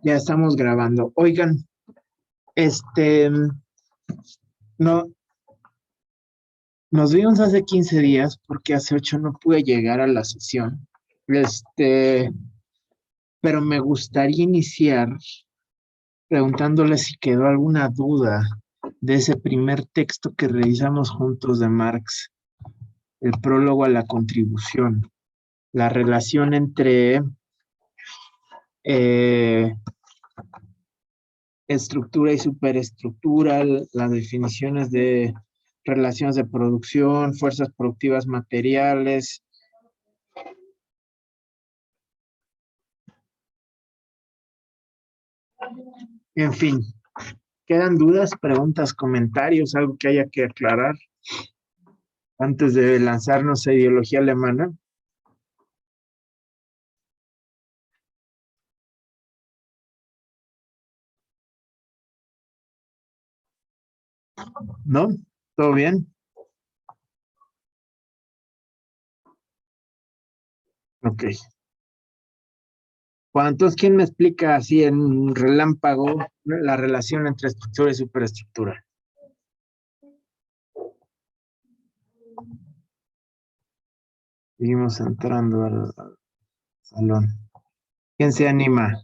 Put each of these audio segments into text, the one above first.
Ya estamos grabando. Oigan, este, no, nos vimos hace 15 días porque hace 8 no pude llegar a la sesión. Pero me gustaría iniciar preguntándole si quedó alguna duda de ese primer texto que revisamos juntos de Marx, el prólogo a la contribución, la relación entre eh, estructura y superestructura, las definiciones de relaciones de producción, fuerzas productivas materiales. En fin, ¿quedan dudas, preguntas, comentarios, algo que haya que aclarar antes de lanzarnos a ideología alemana? ¿No? ¿Todo bien? Ok. Bueno, entonces, ¿quién me explica así en un relámpago la relación entre estructura y superestructura? Seguimos entrando al salón. ¿Quién se anima?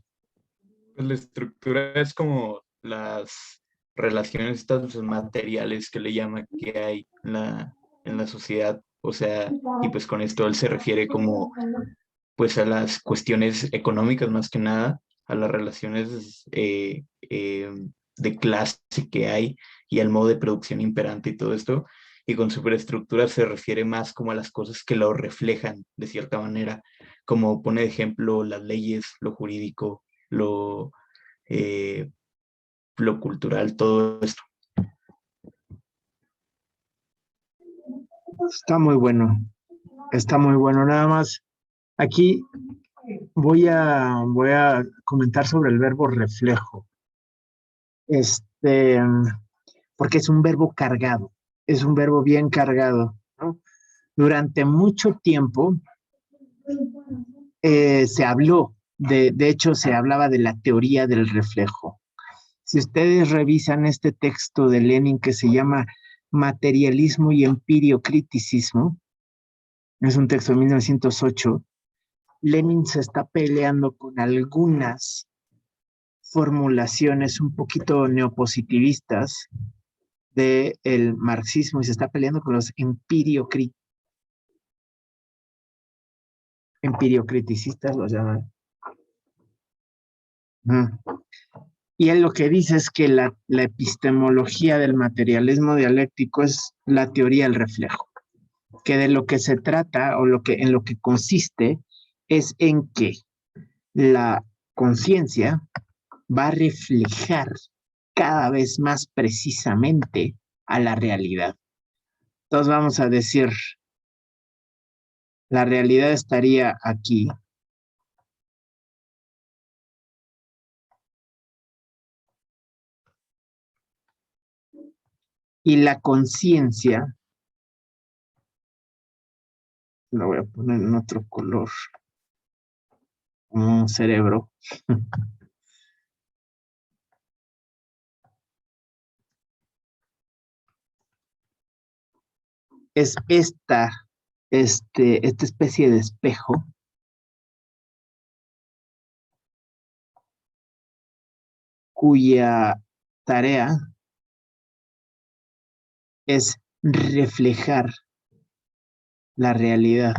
Pues la estructura es como las relaciones estas materiales que le llama que hay en la sociedad. O sea, y pues con esto él se refiere como pues a las cuestiones económicas más que nada, a las relaciones de clase que hay y al modo de producción imperante y todo esto. Y con superestructura se refiere más como a las cosas que lo reflejan de cierta manera, como pone de ejemplo las leyes, lo jurídico, eh, lo cultural, todo esto. Está muy bueno. Está muy bueno. Nada más, aquí voy a comentar sobre el verbo reflejo. Este, porque es un verbo cargado, es un verbo bien cargado, ¿no? Durante mucho tiempo se habló, de hecho se hablaba de la teoría del reflejo. Si ustedes revisan este texto de Lenin que se llama Materialismo y Empiriocriticismo, es un texto de 1908, Lenin se está peleando con algunas formulaciones un poquito neopositivistas del marxismo y se está peleando con los empiriocriticistas, los llaman. Y él lo que dice es que la epistemología del materialismo dialéctico es la teoría del reflejo, que de lo que se trata o en lo que consiste es en que la conciencia va a reflejar cada vez más precisamente a la realidad. Entonces vamos a decir, la realidad estaría aquí. Y la conciencia, lo voy a poner en otro color, como un cerebro. Es esta especie de espejo cuya tarea es reflejar la realidad.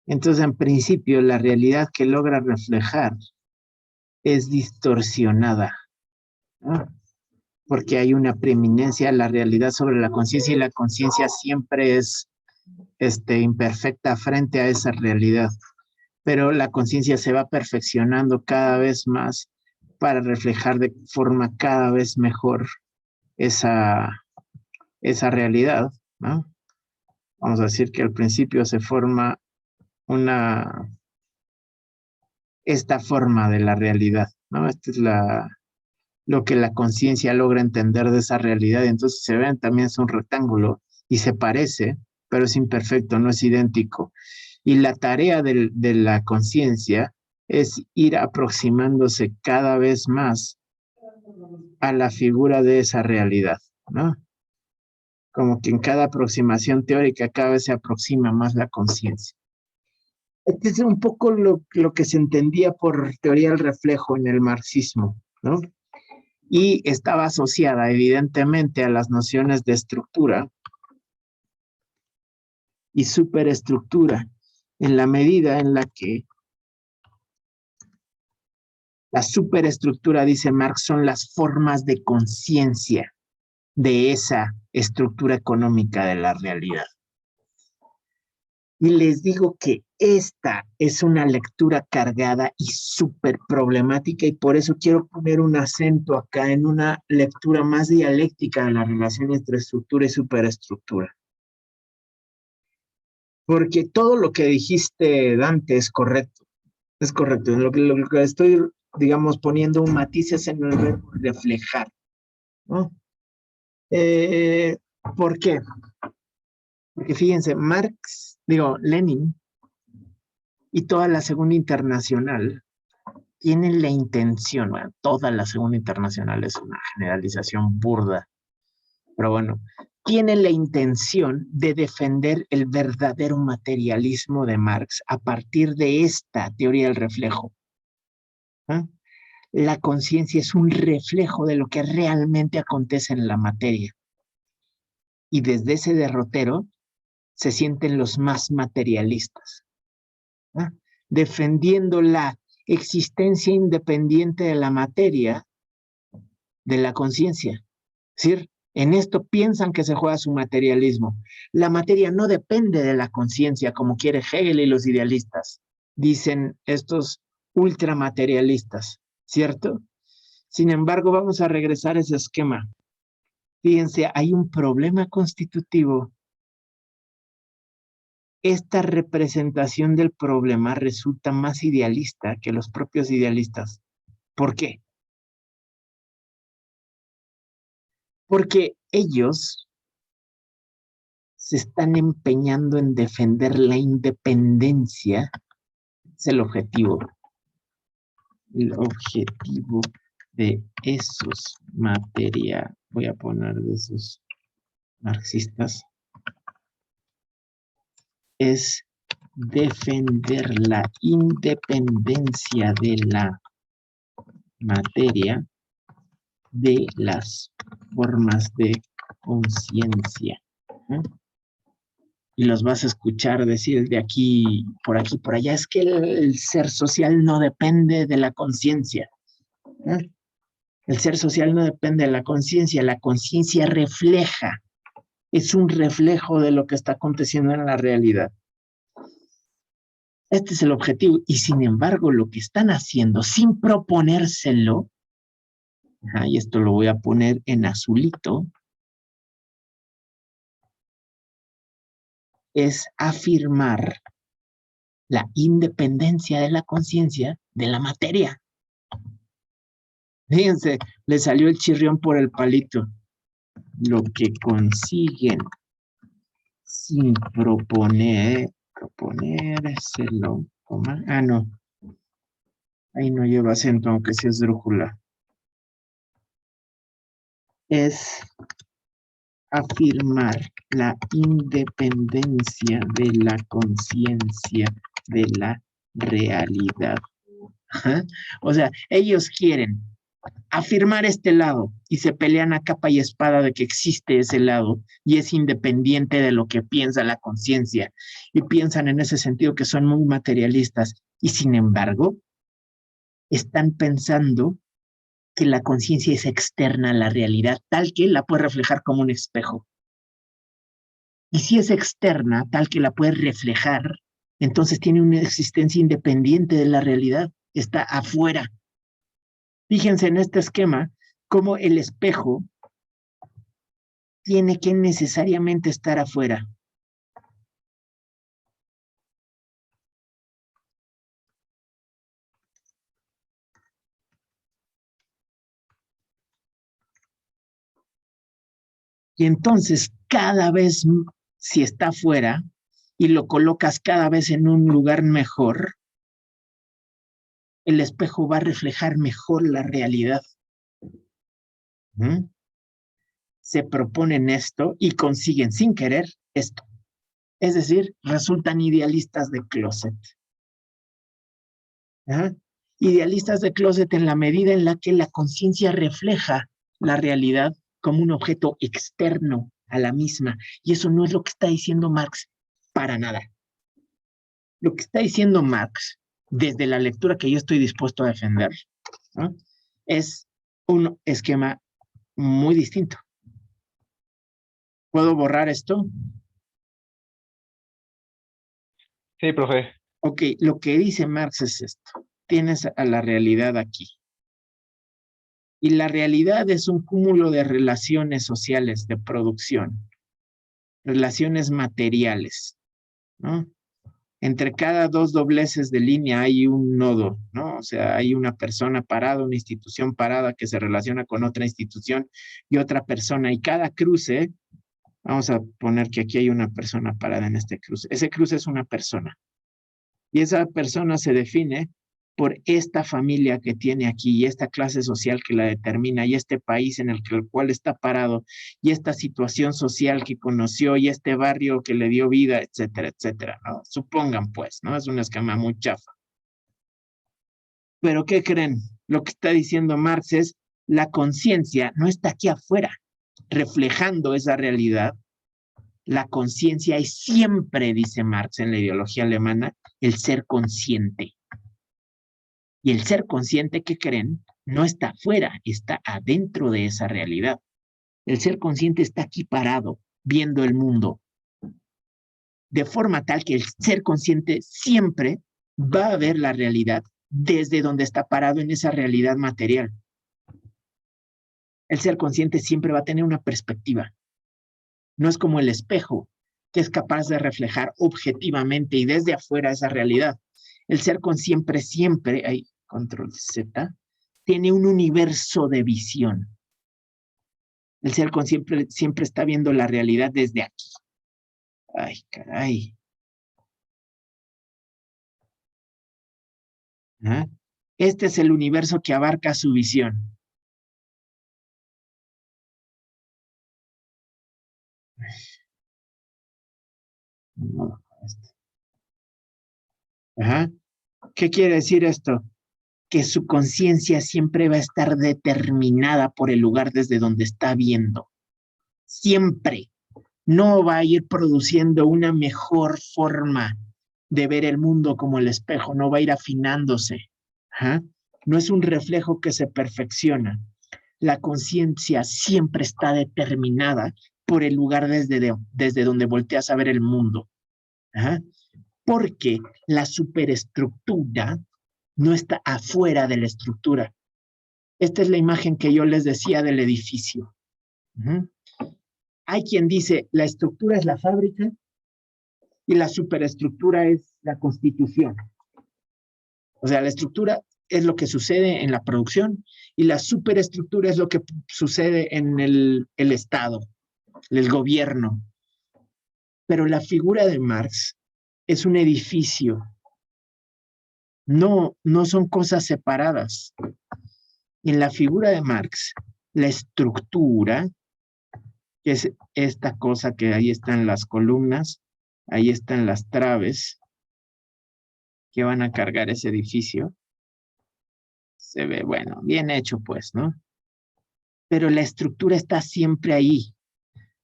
Entonces, en principio, la realidad que logra reflejar es distorsionada, ¿no? Porque hay una preeminencia de la realidad sobre la conciencia y la conciencia siempre es imperfecta frente a esa realidad. Pero la conciencia se va perfeccionando cada vez más para reflejar de forma cada vez mejor esa realidad, ¿no? Vamos a decir que al principio se forma esta forma de la realidad, ¿no? Esta es lo que la conciencia logra entender de esa realidad, y entonces se ven, también es un rectángulo y se parece, pero es imperfecto, no es idéntico. Y la tarea de la conciencia es ir aproximándose cada vez más a la figura de esa realidad, ¿no? Como que en cada aproximación teórica cada vez se aproxima más la conciencia. Este es un poco lo que se entendía por teoría del reflejo en el marxismo, ¿no? Y estaba asociada evidentemente a las nociones de estructura y superestructura, en la medida en la que la superestructura, dice Marx, son las formas de conciencia de esa estructura económica de la realidad. Y les digo que esta es una lectura cargada y súper problemática, y por eso quiero poner un acento acá en una lectura más dialéctica de la relación entre estructura y superestructura. Porque todo lo que dijiste, Dante, es correcto. Es correcto. Lo que estoy, digamos, poniendo un matiz es en el verbo reflejar, ¿no? ¿Por qué? Porque fíjense, Lenin y toda la Segunda Internacional tienen la intención, bueno, toda la Segunda Internacional es una generalización burda, pero bueno, tienen la intención de defender el verdadero materialismo de Marx a partir de esta teoría del reflejo. ¿Eh? La conciencia es un reflejo de lo que realmente acontece en la materia. Y desde ese derrotero se sienten los más materialistas, ¿eh? Defendiendo la existencia independiente de la materia, de la conciencia. Es decir, en esto piensan que se juega su materialismo. La materia no depende de la conciencia, como quiere Hegel y los idealistas, dicen estos ultramaterialistas, ¿cierto? Sin embargo, vamos a regresar a ese esquema. Fíjense, hay un problema constitutivo. Esta representación del problema resulta más idealista que los propios idealistas. ¿Por qué? Porque ellos se están empeñando en defender la independencia. Es el objetivo. El objetivo de esos voy a poner de esos marxistas, es defender la independencia de la materia de las formas de conciencia. ¿Eh? Y los vas a escuchar decir de aquí, por allá, es que el ser social no depende de la conciencia. ¿Eh? El ser social no depende de la conciencia refleja, es un reflejo de lo que está aconteciendo en la realidad. Este es el objetivo, y sin embargo lo que están haciendo sin proponérselo, y esto lo voy a poner en azulito, es afirmar la independencia de la conciencia de la materia. Fíjense, le salió el chirrión por el palito. Lo que consiguen sin proponérselo, no, ahí no lleva acento, aunque sí es drújula, es afirmar la independencia de la conciencia de la realidad. Ajá. O sea, ellos quieren afirmar este lado y se pelean a capa y espada de que existe ese lado y es independiente de lo que piensa la conciencia, y piensan en ese sentido que son muy materialistas, y sin embargo están pensando que la conciencia es externa a la realidad, tal que la puede reflejar como un espejo. Y si es externa, tal que la puede reflejar, entonces tiene una existencia independiente de la realidad, está afuera. Fíjense en este esquema, cómo el espejo tiene que necesariamente estar afuera. Y entonces, cada vez, si está afuera y lo colocas cada vez en un lugar mejor, el espejo va a reflejar mejor la realidad. Se proponen esto y consiguen sin querer esto. Es decir, resultan idealistas de closet. Idealistas de closet en la medida en la que la conciencia refleja la realidad como un objeto externo a la misma. Y eso no es lo que está diciendo Marx para nada. Lo que está diciendo Marx, desde la lectura que yo estoy dispuesto a defender, ¿no?, es un esquema muy distinto. ¿Puedo borrar esto? Sí, profe. Ok, lo que dice Marx es esto. Tienes a la realidad aquí. Y la realidad es un cúmulo de relaciones sociales de producción, relaciones materiales, ¿no? Entre cada dos dobleces de línea hay un nodo, ¿no? O sea, hay una persona parada, una institución parada que se relaciona con otra institución y otra persona. Y cada cruce, vamos a poner que aquí hay una persona parada en este cruce. Ese cruce es una persona. Y esa persona se define por esta familia que tiene aquí y esta clase social que la determina y este país en el cual está parado y esta situación social que conoció y este barrio que le dio vida, etcétera, etcétera, ¿no? Supongan pues, ¿no? Es un esquema muy chafa. Pero ¿qué creen? Lo que está diciendo Marx es la conciencia no está aquí afuera reflejando esa realidad. La conciencia es siempre, dice Marx en la ideología alemana, el ser consciente. Y el ser consciente, ¿qué creen? No está afuera, está adentro de esa realidad. El ser consciente está aquí parado, viendo el mundo. De forma tal que el ser consciente siempre va a ver la realidad desde donde está parado en esa realidad material. El ser consciente siempre va a tener una perspectiva. No es como el espejo, que es capaz de reflejar objetivamente y desde afuera esa realidad. El ser consciente siempre, ahí, control Z, tiene un universo de visión. El ser consciente siempre está viendo la realidad desde aquí. Ay, caray. ¿Ah? Este es el universo que abarca su visión. Ajá. ¿Qué quiere decir esto? Que su conciencia siempre va a estar determinada por el lugar desde donde está viendo. Siempre. No va a ir produciendo una mejor forma de ver el mundo como el espejo, no va a ir afinándose. ¿Ah? No es un reflejo que se perfecciona. La conciencia siempre está determinada por el lugar desde donde volteas a ver el mundo. ¿Ah? Porque la superestructura no está afuera de la estructura. Esta es la imagen que yo les decía del edificio. Hay quien dice, la estructura es la fábrica y la superestructura es la constitución. O sea, la estructura es lo que sucede en la producción y la superestructura es lo que sucede en el Estado, el gobierno. Pero la figura de Marx es un edificio. No son cosas separadas. En la figura de Marx, la estructura, que es esta cosa que ahí están las columnas, ahí están las traves que van a cargar ese edificio. Se ve, bueno, bien hecho pues, ¿no? Pero la estructura está siempre ahí.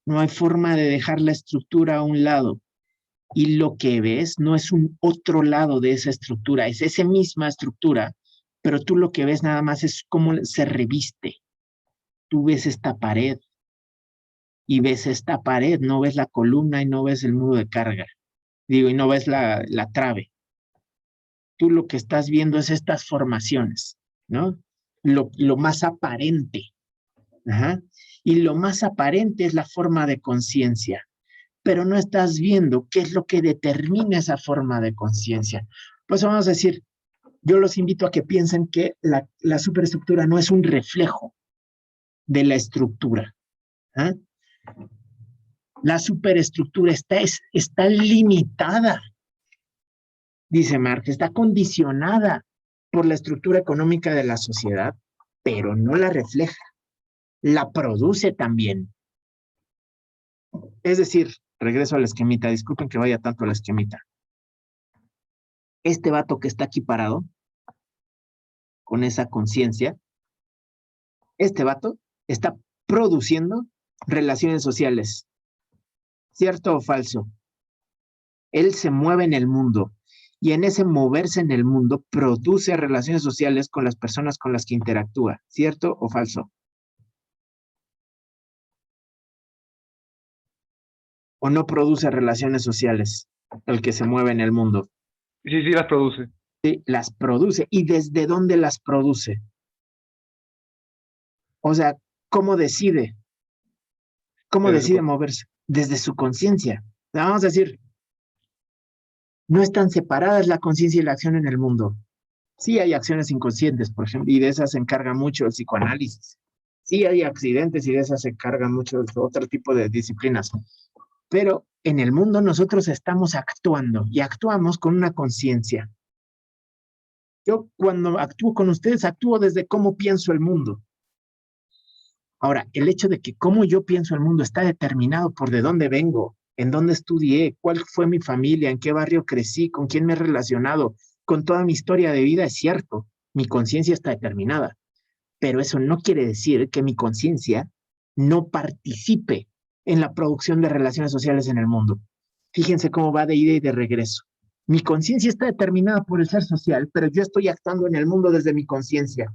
No hay forma de dejar la estructura a un lado. Y lo que ves no es un otro lado de esa estructura, es esa misma estructura, pero tú lo que ves nada más es cómo se reviste. Tú ves esta pared y ves esta pared, no ves la columna y no ves el muro de carga. Digo, y no ves la trave. Tú lo que estás viendo es estas formaciones, ¿no? Lo más aparente. Ajá. Y lo más aparente es la forma de conciencia, pero no estás viendo qué es lo que determina esa forma de conciencia. Pues vamos a decir, yo los invito a que piensen que la superestructura no es un reflejo de la estructura. ¿Ah? La superestructura está limitada, dice Marx, está condicionada por la estructura económica de la sociedad, pero no la refleja, la produce también. Es decir, regreso al esquemita, disculpen que vaya tanto al esquemita. Este vato que está aquí parado, con esa conciencia, este vato está produciendo relaciones sociales. ¿Cierto o falso? Él se mueve en el mundo y en ese moverse en el mundo produce relaciones sociales con las personas con las que interactúa. ¿Cierto o falso? ¿O no produce relaciones sociales el que se mueve en el mundo? Sí, sí, las produce. Sí, las produce. ¿Y desde dónde las produce? O sea, ¿cómo decide? ¿Cómo Desde su decide moverse? Desde su conciencia. Vamos a decir, no están separadas la conciencia y la acción en el mundo. Sí hay acciones inconscientes, por ejemplo, y de esas se encarga mucho el psicoanálisis. Sí hay accidentes y de esas se encargan mucho otro tipo de disciplinas. Pero en el mundo nosotros estamos actuando y actuamos con una conciencia. Yo cuando actúo con ustedes, actúo desde cómo pienso el mundo. Ahora, el hecho de que cómo yo pienso el mundo está determinado por de dónde vengo, en dónde estudié, cuál fue mi familia, en qué barrio crecí, con quién me he relacionado, con toda mi historia de vida, es cierto, mi conciencia está determinada, pero eso no quiere decir que mi conciencia no participe en la producción de relaciones sociales en el mundo. Fíjense cómo va de ida y de regreso. Mi conciencia está determinada por el ser social, pero yo estoy actuando en el mundo desde mi conciencia.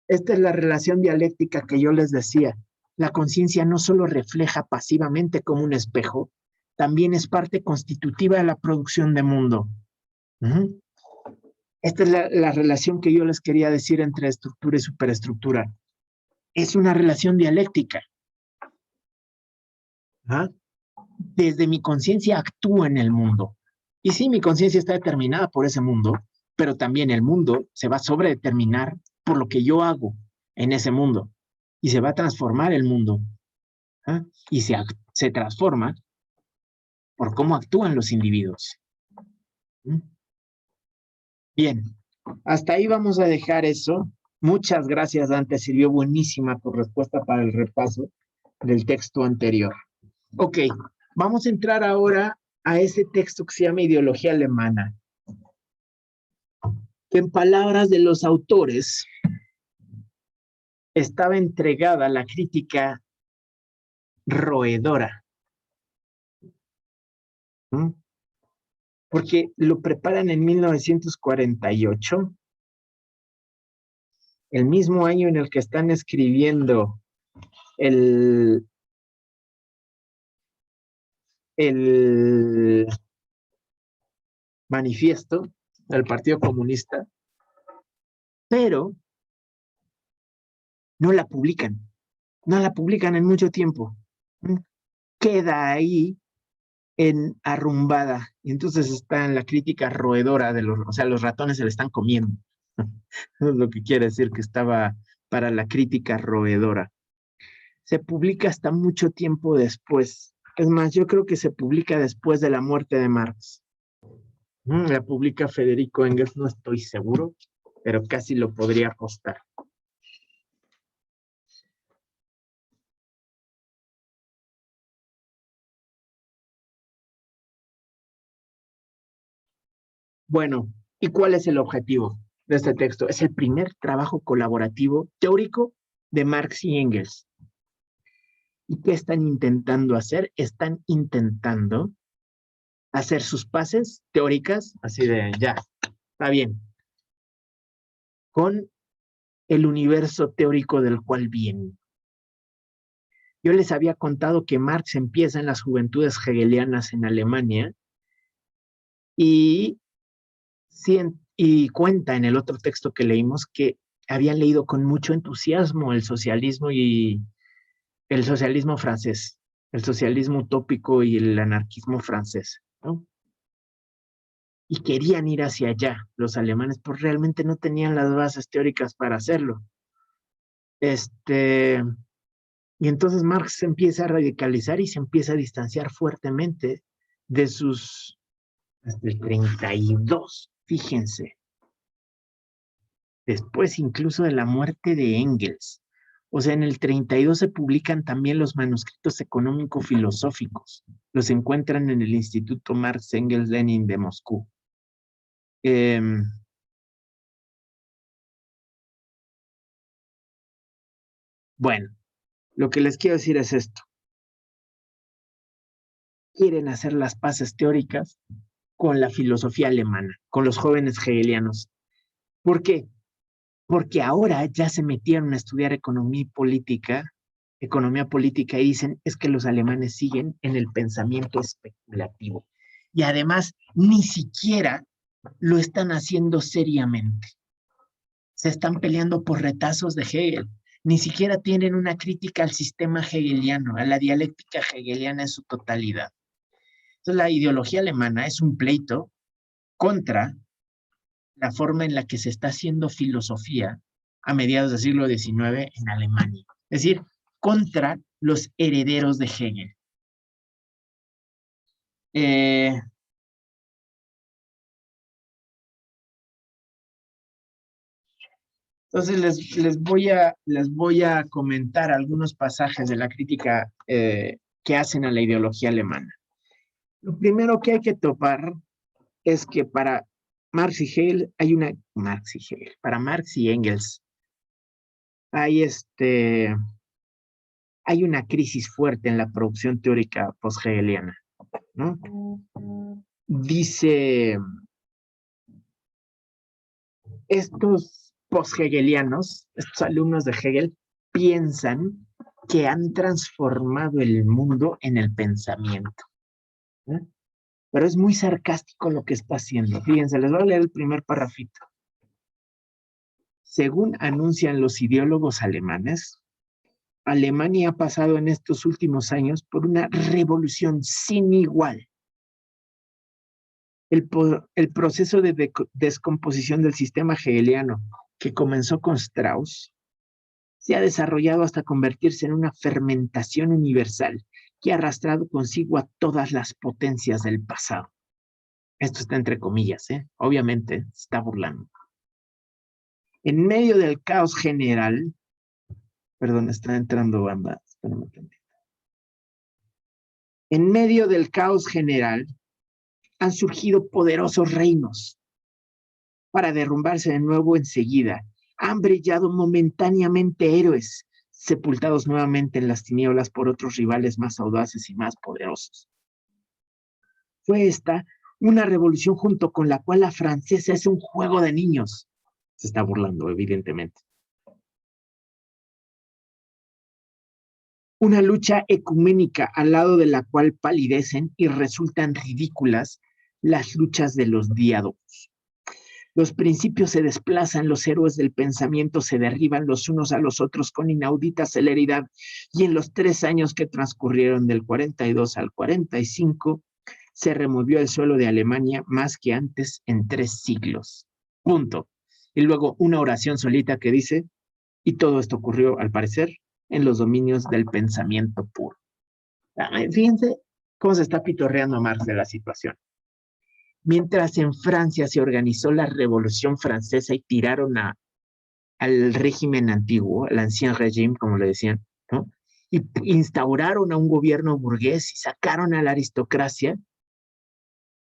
Esta es la relación dialéctica que yo les decía. La conciencia no solo refleja pasivamente como un espejo, también es parte constitutiva de la producción de mundo. ¿Mm? Esta es la relación que yo les quería decir entre estructura y superestructura. Es una relación dialéctica. ¿Ah? Desde mi conciencia actúo en el mundo. Y sí, mi conciencia está determinada por ese mundo, pero también el mundo se va a sobredeterminar por lo que yo hago en ese mundo. Y se va a transformar el mundo. ¿Ah? Y se transforma por cómo actúan los individuos. ¿Mm? Bien, hasta ahí vamos a dejar eso. Muchas gracias, Dante. Sirvió buenísima tu respuesta para el repaso del texto anterior. Ok, vamos a entrar ahora a ese texto que se llama Ideología Alemana. Que en palabras de los autores estaba entregada la crítica roedora. ¿Mm? Porque lo preparan en 1948, el mismo año en el que están escribiendo el manifiesto del Partido Comunista, pero no la publican en mucho tiempo. Queda ahí en arrumbada, y entonces está en la crítica roedora o sea, los ratones se le están comiendo. Eso es lo que quiere decir que estaba para la crítica roedora. Se publica hasta mucho tiempo después. Es más, yo creo que se publica después de la muerte de Marx. La publica Federico Engels, no estoy seguro, pero casi lo podría apostar. Bueno, ¿y cuál es el objetivo de este texto? Es el primer trabajo colaborativo teórico de Marx y Engels. ¿Y qué están intentando hacer? Están intentando hacer sus paces teóricas, así de ya, está bien, con el universo teórico del cual vienen. Yo les había contado que Marx empieza en las juventudes hegelianas en Alemania y, y cuenta en el otro texto que leímos que habían leído con mucho entusiasmo el socialismo y el socialismo francés, el socialismo utópico y el anarquismo francés, ¿no? Y querían ir hacia allá los alemanes, pues realmente no tenían las bases teóricas para hacerlo. Y entonces Marx se empieza a radicalizar y se empieza a distanciar fuertemente de sus, hasta el 32, fíjense, después incluso de la muerte de Engels. O sea, en el 32 se publican también los manuscritos económico-filosóficos. Los encuentran en el Instituto Marx Engels Lenin de Moscú. Bueno, lo que les quiero decir es esto. Quieren hacer las paces teóricas con la filosofía alemana, con los jóvenes hegelianos. ¿Por qué? Porque ahora ya se metieron a estudiar economía política y dicen es que los alemanes siguen en el pensamiento especulativo. Y además ni siquiera lo están haciendo seriamente. Se están peleando por retazos de Hegel. Ni siquiera tienen una crítica al sistema hegeliano, a la dialéctica hegeliana en su totalidad. Entonces la ideología alemana es un pleito contra la forma en la que se está haciendo filosofía a mediados del siglo XIX en Alemania. Es decir, contra los herederos de Hegel. Entonces les voy a comentar algunos pasajes de la crítica que hacen a la ideología alemana. Lo primero que hay que topar es que para Marx y Hegel para Marx y Engels hay una crisis fuerte en la producción teórica post-hegeliana, ¿no? Dice, estos post-hegelianos, estos alumnos de Hegel, piensan que han transformado el mundo en el pensamiento, ¿no? Pero es muy sarcástico lo que está haciendo. Fíjense, les voy a leer el primer parrafito. Según anuncian los ideólogos alemanes, Alemania ha pasado en estos últimos años por una revolución sin igual. El proceso de descomposición del sistema hegeliano que comenzó con Strauss se ha desarrollado hasta convertirse en una fermentación universal que ha arrastrado consigo a todas las potencias del pasado. Esto está entre comillas, obviamente se está burlando. En medio del caos general, perdón, está entrando banda, espérame un tantito. En medio del caos general han surgido poderosos reinos para derrumbarse de nuevo enseguida. Han brillado momentáneamente héroes, sepultados nuevamente en las tinieblas por otros rivales más audaces y más poderosos. Fue esta una revolución junto con la cual la francesa es un juego de niños. Se está burlando, evidentemente. Una lucha ecuménica al lado de la cual palidecen y resultan ridículas las luchas de los diálogos. Los principios se desplazan, los héroes del pensamiento se derriban los unos a los otros con inaudita celeridad, y en los 3 años que transcurrieron del 42 al 45, se removió el suelo de Alemania más que antes en 3 siglos. Punto. Y luego una oración solita que dice, y todo esto ocurrió, al parecer, en los dominios del pensamiento puro. Fíjense cómo se está pitorreando Marx de la situación. Mientras en Francia se organizó la Revolución Francesa y tiraron al régimen antiguo, al ancien régime, como le decían, ¿no? Y instauraron a un gobierno burgués y sacaron a la aristocracia,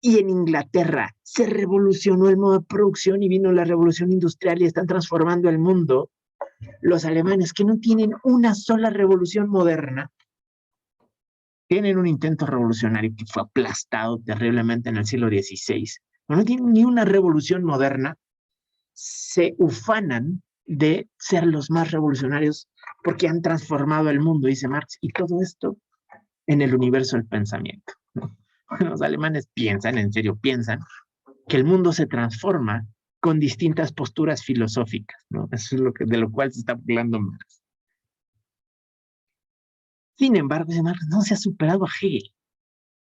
y en Inglaterra se revolucionó el modo de producción y vino la revolución industrial y están transformando el mundo. Los alemanes, que no tienen una sola revolución moderna, tienen un intento revolucionario que fue aplastado terriblemente en el siglo XVI, no tienen ni una revolución moderna, se ufanan de ser los más revolucionarios porque han transformado el mundo, dice Marx, y todo esto en el universo del pensamiento. Los alemanes piensan, en serio piensan, que el mundo se transforma con distintas posturas filosóficas, ¿no? Eso es de lo cual se está burlando Marx. Sin embargo, dice Marx, no se ha superado a Hegel.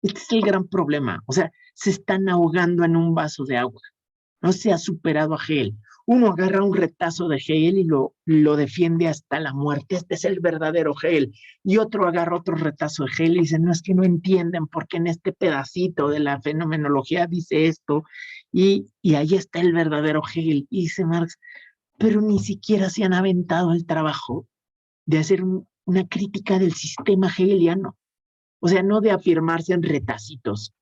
Este es el gran problema. O sea, se están ahogando en un vaso de agua. No se ha superado a Hegel. Uno agarra un retazo de Hegel y lo defiende hasta la muerte. Este es el verdadero Hegel. Y otro agarra otro retazo de Hegel y dice, no, es que no entienden porque en este pedacito de la fenomenología dice esto. Y ahí está el verdadero Hegel. Y dice Marx, pero ni siquiera se han aventado el trabajo de hacer una crítica del sistema hegeliano. O sea, no de afirmarse en retacitos,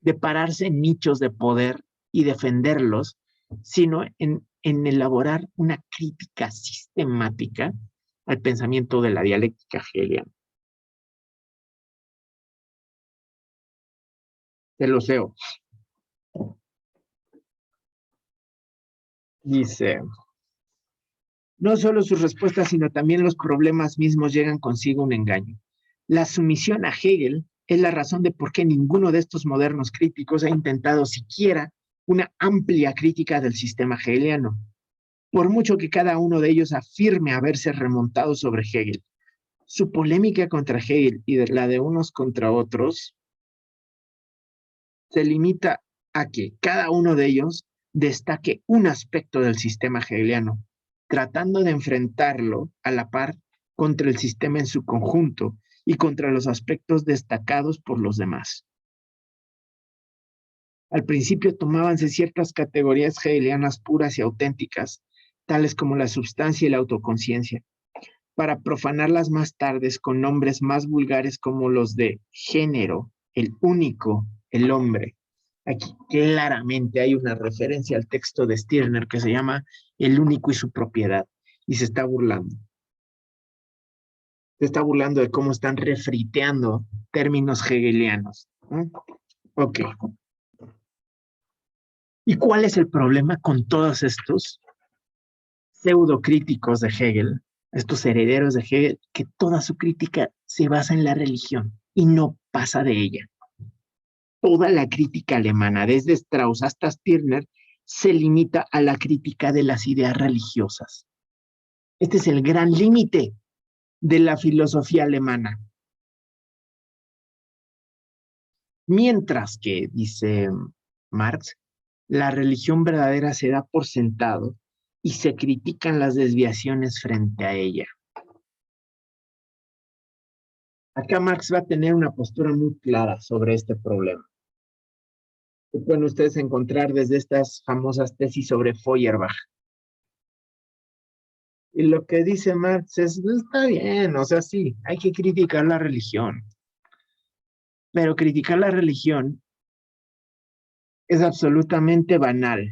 de pararse en nichos de poder y defenderlos, sino en elaborar una crítica sistemática al pensamiento de la dialéctica hegeliana. Te lo leo. Dice, no solo sus respuestas, sino también los problemas mismos llegan consigo un engaño. La sumisión a Hegel es la razón de por qué ninguno de estos modernos críticos ha intentado siquiera una amplia crítica del sistema hegeliano, por mucho que cada uno de ellos afirme haberse remontado sobre Hegel. Su polémica contra Hegel y la de unos contra otros se limita a que cada uno de ellos destaque un aspecto del sistema hegeliano, tratando de enfrentarlo a la par contra el sistema en su conjunto y contra los aspectos destacados por los demás. Al principio tomábanse ciertas categorías hegelianas puras y auténticas, tales como la substancia y la autoconciencia, para profanarlas más tarde con nombres más vulgares como los de género, el único, el hombre. Aquí claramente hay una referencia al texto de Stirner que se llama El único y su propiedad, y se está burlando. Se está burlando de cómo están refriteando términos hegelianos. Ok. ¿Y cuál es el problema con todos estos pseudocríticos de Hegel, estos herederos de Hegel, que toda su crítica se basa en la religión y no pasa de ella? Toda la crítica alemana, desde Strauss hasta Stirner, se limita a la crítica de las ideas religiosas. Este es el gran límite de la filosofía alemana. Mientras que, dice Marx, la religión verdadera se da por sentado y se critican las desviaciones frente a ella. Acá Marx va a tener una postura muy clara sobre este problema. Que pueden ustedes encontrar desde estas famosas tesis sobre Feuerbach. Y lo que dice Marx es, está bien, o sea, sí, hay que criticar la religión. Pero criticar la religión es absolutamente banal.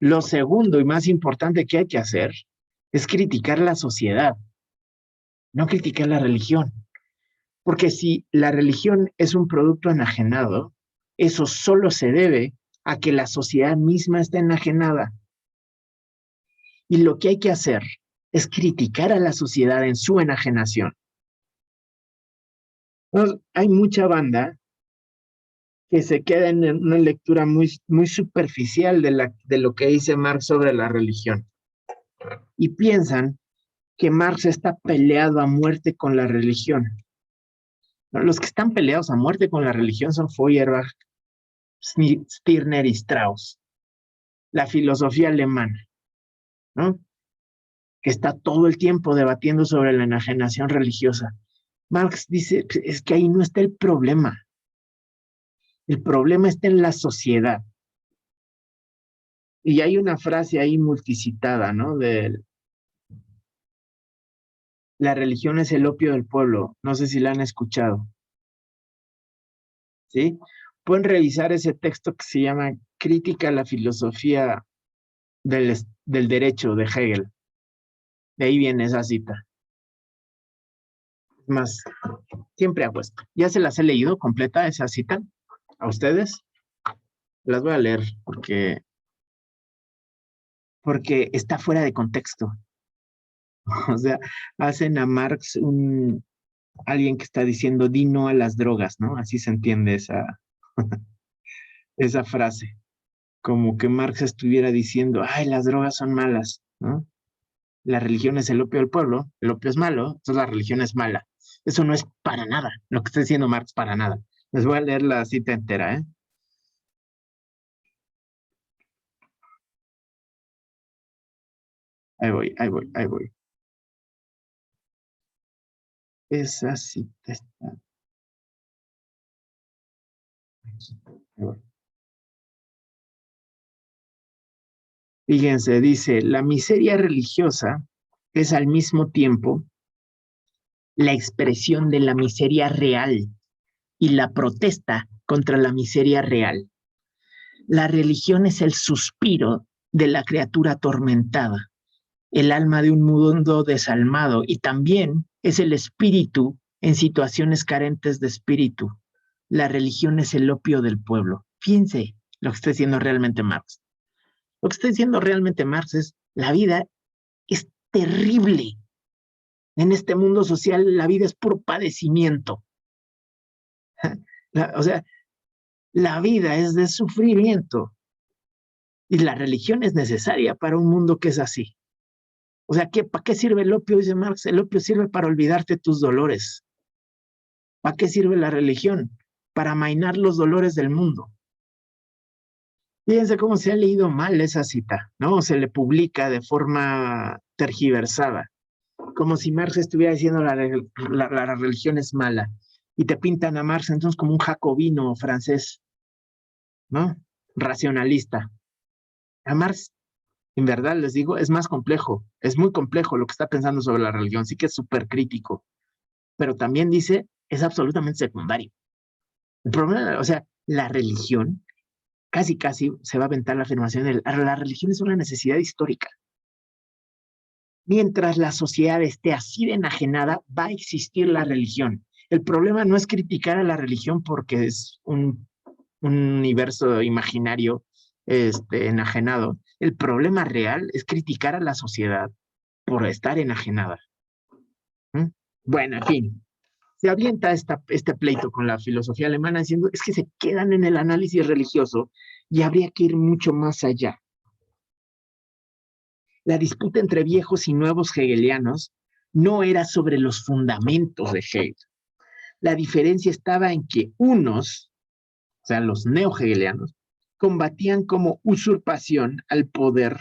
Lo segundo y más importante que hay que hacer es criticar la sociedad, no criticar la religión. Porque si la religión es un producto enajenado, eso solo se debe a que la sociedad misma está enajenada. Y lo que hay que hacer es criticar a la sociedad en su enajenación. Entonces, hay mucha banda que se queda en una lectura muy superficial de lo que dice Marx sobre la religión. Y piensan que Marx está peleado a muerte con la religión. ¿No? Los que están peleados a muerte con la religión son Feuerbach, Stirner y Strauss, la filosofía alemana, ¿no? Que está todo el tiempo debatiendo sobre la enajenación religiosa. Marx dice, es que ahí no está el problema está en la sociedad. Y hay una frase ahí multicitada, ¿no? De la religión es el opio del pueblo. No sé si la han escuchado. ¿Sí? Pueden revisar ese texto que se llama Crítica a la filosofía del derecho de Hegel. De ahí viene esa cita. Más, siempre hago esto. ¿Ya se las he leído completa esa cita a ustedes? Las voy a leer porque está fuera de contexto. O sea, hacen a Marx alguien que está diciendo di no a las drogas, ¿no? Así se entiende esa frase. Como que Marx estuviera diciendo, ay, las drogas son malas, ¿no? La religión es el opio del pueblo, el opio es malo, entonces la religión es mala. Eso no es para nada, lo que está diciendo Marx para nada. Les voy a leer la cita entera, ¿eh? Ahí voy, ahí voy, ahí voy. Esa cita está aquí. Ahí voy. Fíjense, dice, la miseria religiosa es al mismo tiempo la expresión de la miseria real y la protesta contra la miseria real. La religión es el suspiro de la criatura atormentada, el alma de un mundo desalmado, y también es el espíritu en situaciones carentes de espíritu. La religión es el opio del pueblo. Fíjense lo que está diciendo realmente Marx. Lo que está diciendo realmente Marx es, la vida es terrible. En este mundo social la vida es puro padecimiento. O sea, la vida es de sufrimiento. Y la religión es necesaria para un mundo que es así. O sea, ¿para qué sirve el opio? Dice Marx, el opio sirve para olvidarte tus dolores. ¿Para qué sirve la religión? Para amainar los dolores del mundo. Fíjense cómo se ha leído mal esa cita, ¿no? Se le publica de forma tergiversada, como si Marx estuviera diciendo la religión es mala. Y te pintan a Marx entonces como un jacobino francés, ¿no? Racionalista. A Marx, en verdad les digo, es más complejo, es muy complejo lo que está pensando sobre la religión, sí que es súper crítico, pero también dice, es absolutamente secundario. El problema, o sea, la religión, casi se va a aventar la afirmación de la religión es una necesidad histórica. Mientras la sociedad esté así de enajenada, va a existir la religión. El problema no es criticar a la religión porque es un universo imaginario enajenado. El problema real es criticar a la sociedad por estar enajenada. ¿Mm? Bueno, en fin, se avienta este pleito con la filosofía alemana diciendo es que se quedan en el análisis religioso y habría que ir mucho más allá. La disputa entre viejos y nuevos hegelianos no era sobre los fundamentos de Hegel. La diferencia estaba en que unos, o sea, los neo-hegelianos, combatían como usurpación al poder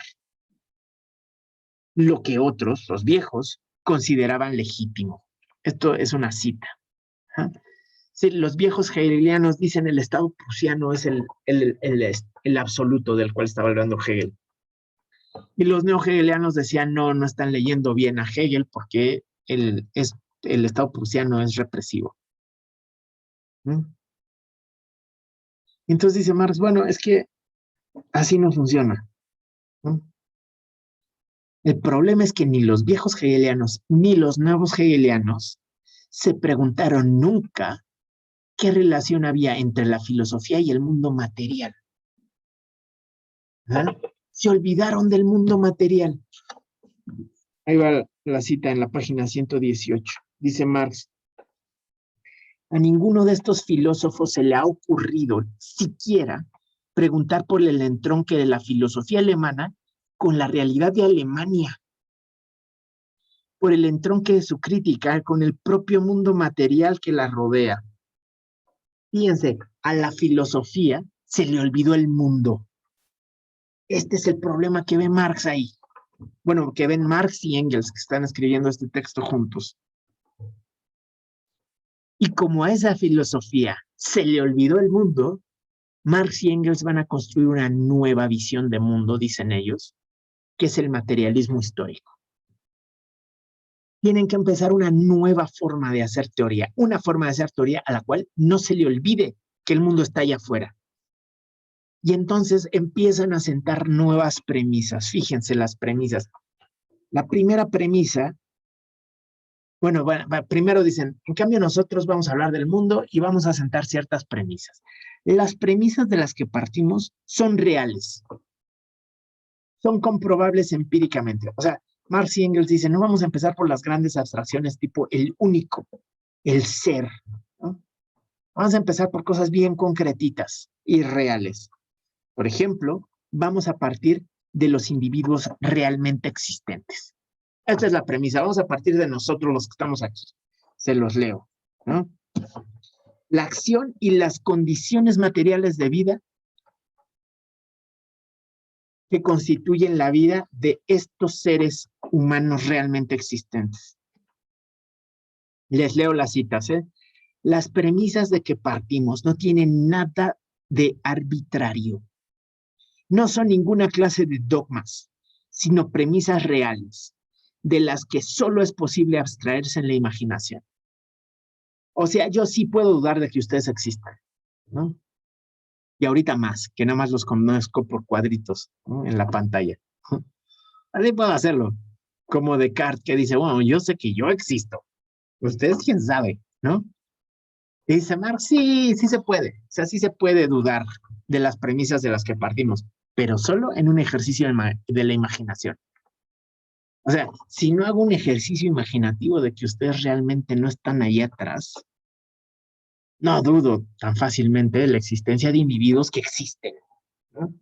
lo que otros, los viejos, consideraban legítimo. Esto es una cita. ¿Ah? Sí, los viejos hegelianos dicen el Estado prusiano es el absoluto del cual estaba hablando Hegel. Y los neo-hegelianos decían, no, no están leyendo bien a Hegel porque el Estado prusiano es represivo. ¿Mm? Entonces dice Marx, bueno, es que así no funciona. ¿Mm? El problema es que ni los viejos hegelianos ni los nuevos hegelianos se preguntaron nunca qué relación había entre la filosofía y el mundo material. ¿Ah? Se olvidaron del mundo material. Ahí va la cita en la página 118. Dice Marx, a ninguno de estos filósofos se le ha ocurrido siquiera preguntar por el entronque de la filosofía alemana con la realidad de Alemania, por el entronque de su crítica con el propio mundo material que la rodea. Fíjense, a la filosofía se le olvidó el mundo. Este es el problema que ve Marx ahí. Bueno, que ven Marx y Engels, que están escribiendo este texto juntos. Y como a esa filosofía se le olvidó el mundo, Marx y Engels van a construir una nueva visión de mundo, dicen ellos, que es el materialismo histórico. Tienen que empezar una nueva forma de hacer teoría, una forma de hacer teoría a la cual no se le olvide que el mundo está allá afuera. Y entonces empiezan a sentar nuevas premisas. Fíjense las premisas. La primera premisa, bueno, primero dicen, en cambio nosotros vamos a hablar del mundo y vamos a sentar ciertas premisas. Las premisas de las que partimos son reales, son comprobables empíricamente. O sea, Marx y Engels dicen, no vamos a empezar por las grandes abstracciones tipo el único, el ser, ¿no? Vamos a empezar por cosas bien concretitas y reales. Por ejemplo, vamos a partir de los individuos realmente existentes. Esta es la premisa. Vamos a partir de nosotros los que estamos aquí. Se los leo, ¿no? La acción y las condiciones materiales de vida que constituyen la vida de estos seres humanos realmente existentes. Les leo las citas, ¿eh? Las premisas de que partimos no tienen nada de arbitrario, no son ninguna clase de dogmas, sino premisas reales, de las que solo es posible abstraerse en la imaginación. O sea, yo sí puedo dudar de que ustedes existan, ¿no? Y ahorita más, que nada más los conozco por cuadritos, ¿no? En la pantalla. Así puedo hacerlo. Como Descartes, que dice, bueno, yo sé que yo existo. Ustedes quién sabe, ¿no? Y dice Marx, sí, sí se puede. O sea, sí se puede dudar de las premisas de las que partimos, pero solo en un ejercicio de la imaginación. O sea, si no hago un ejercicio imaginativo de que ustedes realmente no están ahí atrás, no dudo tan fácilmente de la existencia de individuos que existen, ¿no?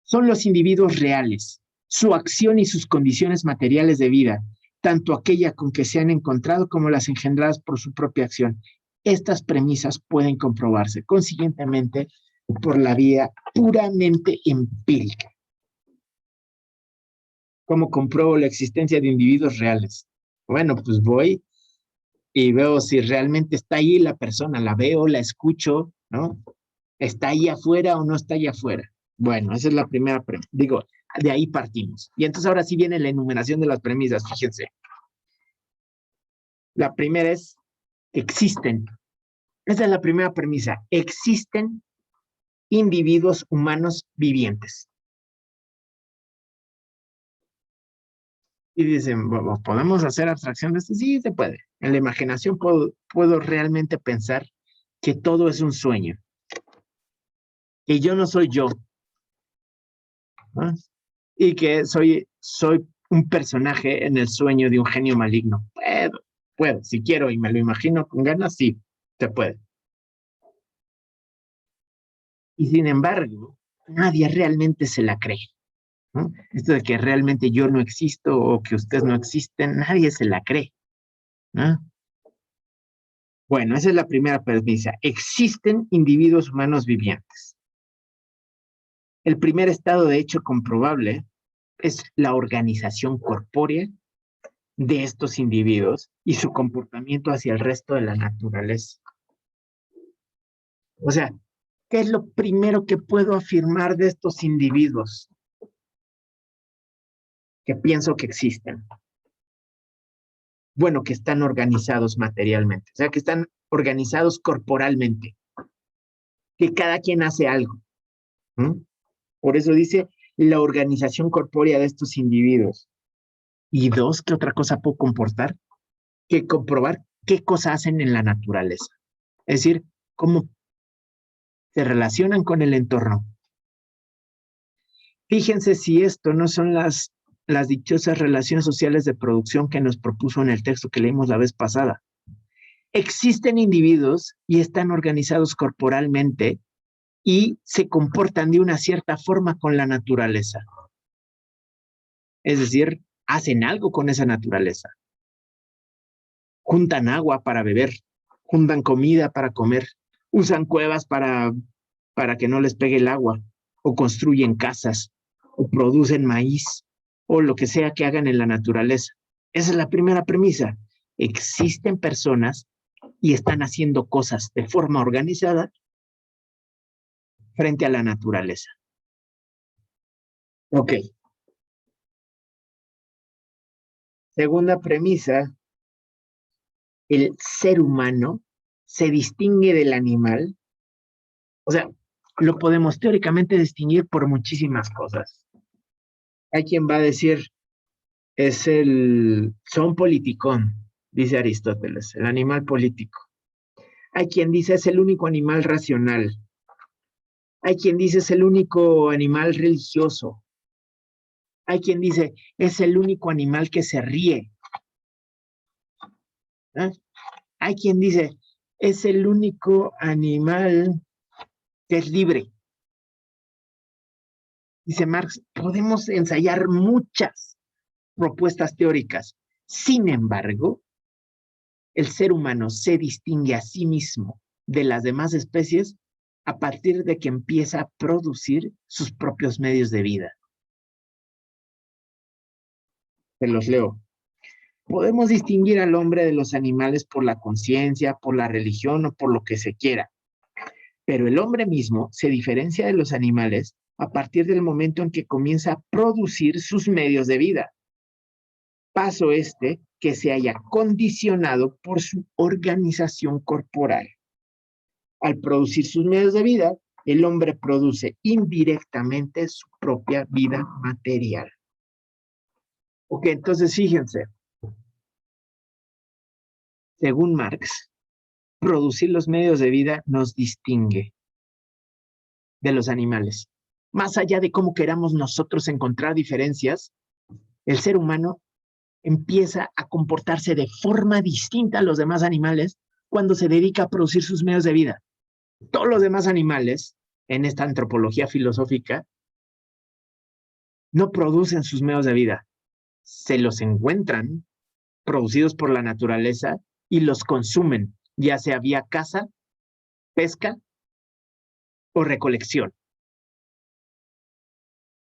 Son los individuos reales, su acción y sus condiciones materiales de vida, tanto aquella con que se han encontrado como las engendradas por su propia acción. Estas premisas pueden comprobarse, consiguientemente, por la vía puramente empírica. ¿Cómo compruebo la existencia de individuos reales? Bueno, pues voy y veo si realmente está ahí la persona, la veo, la escucho, ¿no? ¿Está ahí afuera o no está ahí afuera? Bueno, esa es la primera premisa. Digo, de ahí partimos. Y entonces ahora sí viene la enumeración de las premisas, fíjense. La primera es, existen. Esa es la primera premisa. Existen individuos humanos vivientes. Y dicen, bueno, ¿podemos hacer abstracción de esto? Sí, se puede. En la imaginación puedo realmente pensar que todo es un sueño. Que yo no soy yo, ¿no? Y que soy un personaje en el sueño de un genio maligno. Puedo, si quiero y me lo imagino con ganas, sí, se puede. Y sin embargo, nadie realmente se la cree, ¿no? Esto de que realmente yo no existo o que ustedes no existen, nadie se la cree, ¿no? Bueno, esa es la primera premisa. Existen individuos humanos vivientes. El primer estado de hecho comprobable es la organización corpórea de estos individuos y su comportamiento hacia el resto de la naturaleza. O sea, ¿qué es lo primero que puedo afirmar de estos individuos que pienso que existen? Bueno, que están organizados materialmente, o sea, que están organizados corporalmente, que cada quien hace algo. ¿Mm? Por eso dice la organización corpórea de estos individuos. Y dos, ¿qué otra cosa puedo comportar? Que comprobar qué cosas hacen en la naturaleza. Es decir, cómo se relacionan con el entorno. Fíjense si esto no son las dichosas relaciones sociales de producción que nos propuso en el texto que leímos la vez pasada. Existen individuos y están organizados corporalmente y se comportan de una cierta forma con la naturaleza. Es decir, hacen algo con esa naturaleza. Juntan agua para beber, juntan comida para comer, usan cuevas para que no les pegue el agua, o construyen casas, o producen maíz, o lo que sea que hagan en la naturaleza. Esa es la primera premisa. Existen personas y están haciendo cosas de forma organizada frente a la naturaleza. Ok. Segunda premisa, el ser humano se distingue del animal. O sea, lo podemos teóricamente distinguir por muchísimas cosas. Hay quien va a decir, son politicón, dice Aristóteles, el animal político. Hay quien dice es el único animal racional. Hay quien dice es el único animal religioso. Hay quien dice es el único animal que se ríe. ¿Eh? Hay quien dice es el único animal que es libre. Dice Marx, podemos ensayar muchas propuestas teóricas. Sin embargo, el ser humano se distingue a sí mismo de las demás especies a partir de que empieza a producir sus propios medios de vida. Se los leo. Podemos distinguir al hombre de los animales por la conciencia, por la religión o por lo que se quiera. Pero el hombre mismo se diferencia de los animales a partir del momento en que comienza a producir sus medios de vida. Paso este que se haya condicionado por su organización corporal. Al producir sus medios de vida, el hombre produce indirectamente su propia vida material. Ok, entonces fíjense. Según Marx, producir los medios de vida nos distingue de los animales. Más allá de cómo queramos nosotros encontrar diferencias, el ser humano empieza a comportarse de forma distinta a los demás animales cuando se dedica a producir sus medios de vida. Todos los demás animales, en esta antropología filosófica, no producen sus medios de vida. Se los encuentran producidos por la naturaleza y los consumen, ya sea vía caza, pesca o recolección.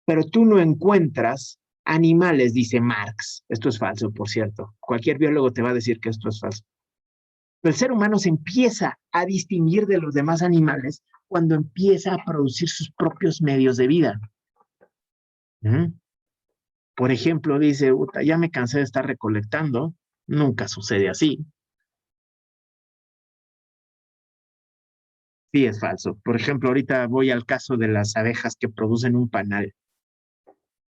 Pero tú no encuentras animales, dice Marx. Esto es falso, por cierto. Cualquier biólogo te va a decir que esto es falso. Pero el ser humano se empieza a distinguir de los demás animales cuando empieza a producir sus propios medios de vida. Por ejemplo, dice, ya me cansé de estar recolectando. Nunca sucede así. Sí, es falso. Por ejemplo, ahorita voy al caso de las abejas que producen un panal.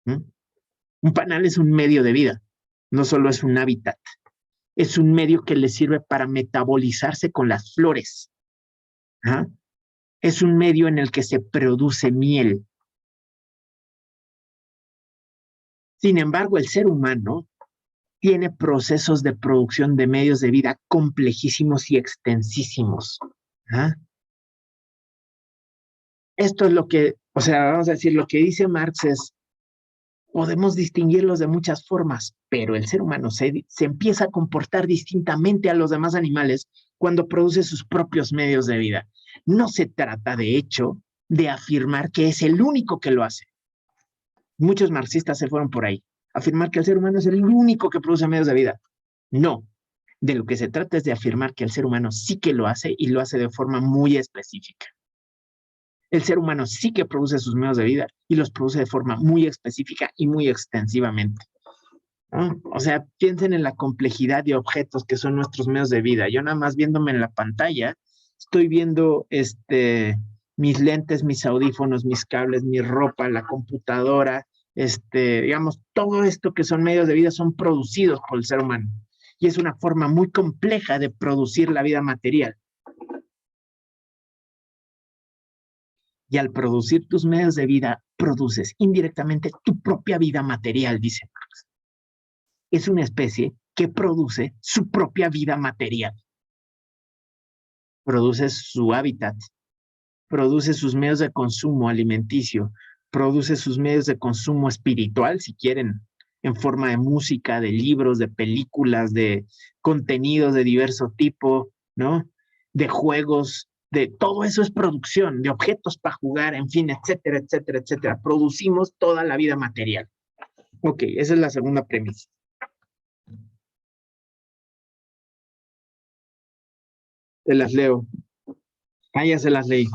Un panal es un medio de vida, no solo es un hábitat. Es un medio que les sirve para metabolizarse con las flores. Es un medio en el que se produce miel. Sin embargo, el ser humano tiene procesos de producción de medios de vida complejísimos y extensísimos. Esto es lo que, vamos a decir, lo que dice Marx es, podemos distinguirlos de muchas formas, pero el ser humano se empieza a comportar distintamente a los demás animales cuando produce sus propios medios de vida. No se trata, de hecho, de afirmar que es el único que lo hace. Muchos marxistas se fueron por ahí, afirmar que el ser humano es el único que produce medios de vida. No, de lo que se trata es de afirmar que el ser humano sí que lo hace y lo hace de forma muy específica. El ser humano sí que produce sus medios de vida y los produce de forma muy específica y muy extensivamente. O sea, piensen en la complejidad de objetos que son nuestros medios de vida. Yo nada más viéndome en la pantalla, estoy viendo mis lentes, mis audífonos, mis cables, mi ropa, la computadora, digamos, todo esto que son medios de vida son producidos por el ser humano. Y es una forma muy compleja de producir la vida material. Y al producir tus medios de vida, produces indirectamente tu propia vida material, dice Marx. Es una especie que produce su propia vida material. Produce su hábitat, produce sus medios de consumo alimenticio, produce sus medios de consumo espiritual, si quieren, en forma de música, de libros, de películas, de contenidos de diverso tipo, ¿no? De juegos, de todo eso es producción, de objetos para jugar, en fin, etcétera, etcétera, etcétera. Producimos toda la vida material. Ok, esa es la segunda premisa. Te las leo. Ya se las leí.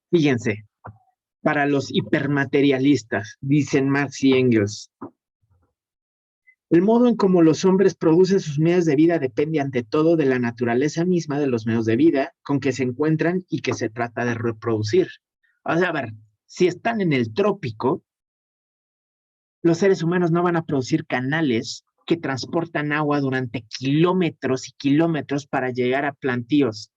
Fíjense, para los hipermaterialistas, dicen Marx y Engels, el modo en cómo los hombres producen sus medios de vida depende ante todo de la naturaleza misma de los medios de vida con que se encuentran y que se trata de reproducir. O sea, a ver, si están en el trópico, los seres humanos no van a producir canales que transportan agua durante kilómetros y kilómetros para llegar a plantíos.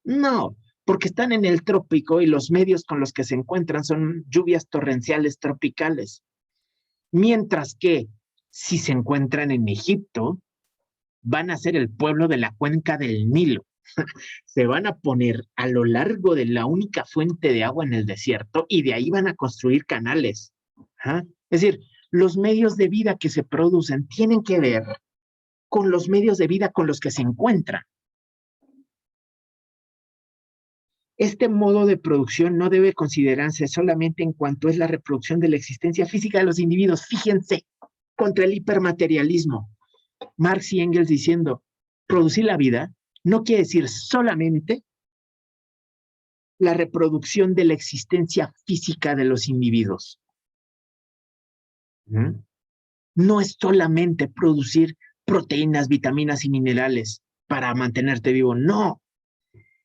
No, porque están en el trópico y los medios con los que se encuentran son lluvias torrenciales tropicales. Mientras que si se encuentran en Egipto, van a ser el pueblo de la cuenca del Nilo. Se van a poner a lo largo de la única fuente de agua en el desierto y de ahí van a construir canales. Es decir, los medios de vida que se producen tienen que ver con los medios de vida con los que se encuentran. Este modo de producción no debe considerarse solamente en cuanto es la reproducción de la existencia física de los individuos. Fíjense, contra el hipermaterialismo. Marx y Engels diciendo, producir la vida no quiere decir solamente la reproducción de la existencia física de los individuos. ¿Mm? No es solamente producir proteínas, vitaminas y minerales para mantenerte vivo, no.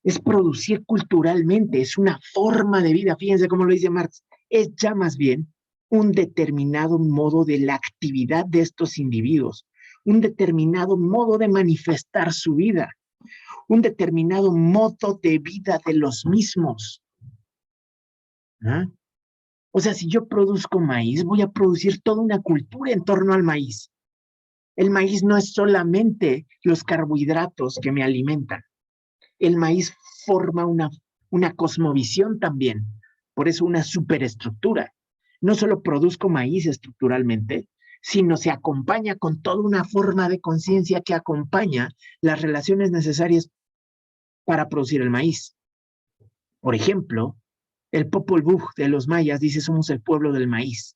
Es producir culturalmente, es una forma de vida. Fíjense cómo lo dice Marx. Es ya más bien un determinado modo de la actividad de estos individuos, un determinado modo de manifestar su vida, un determinado modo de vida de los mismos. ¿Ah? O sea, si yo produzco maíz, voy a producir toda una cultura en torno al maíz. El maíz no es solamente los carbohidratos que me alimentan. El maíz forma una cosmovisión también, por eso una superestructura. No solo produzco maíz estructuralmente, sino se acompaña con toda una forma de conciencia que acompaña las relaciones necesarias para producir el maíz. Por ejemplo, el Popol Vuh de los mayas dice somos el pueblo del maíz.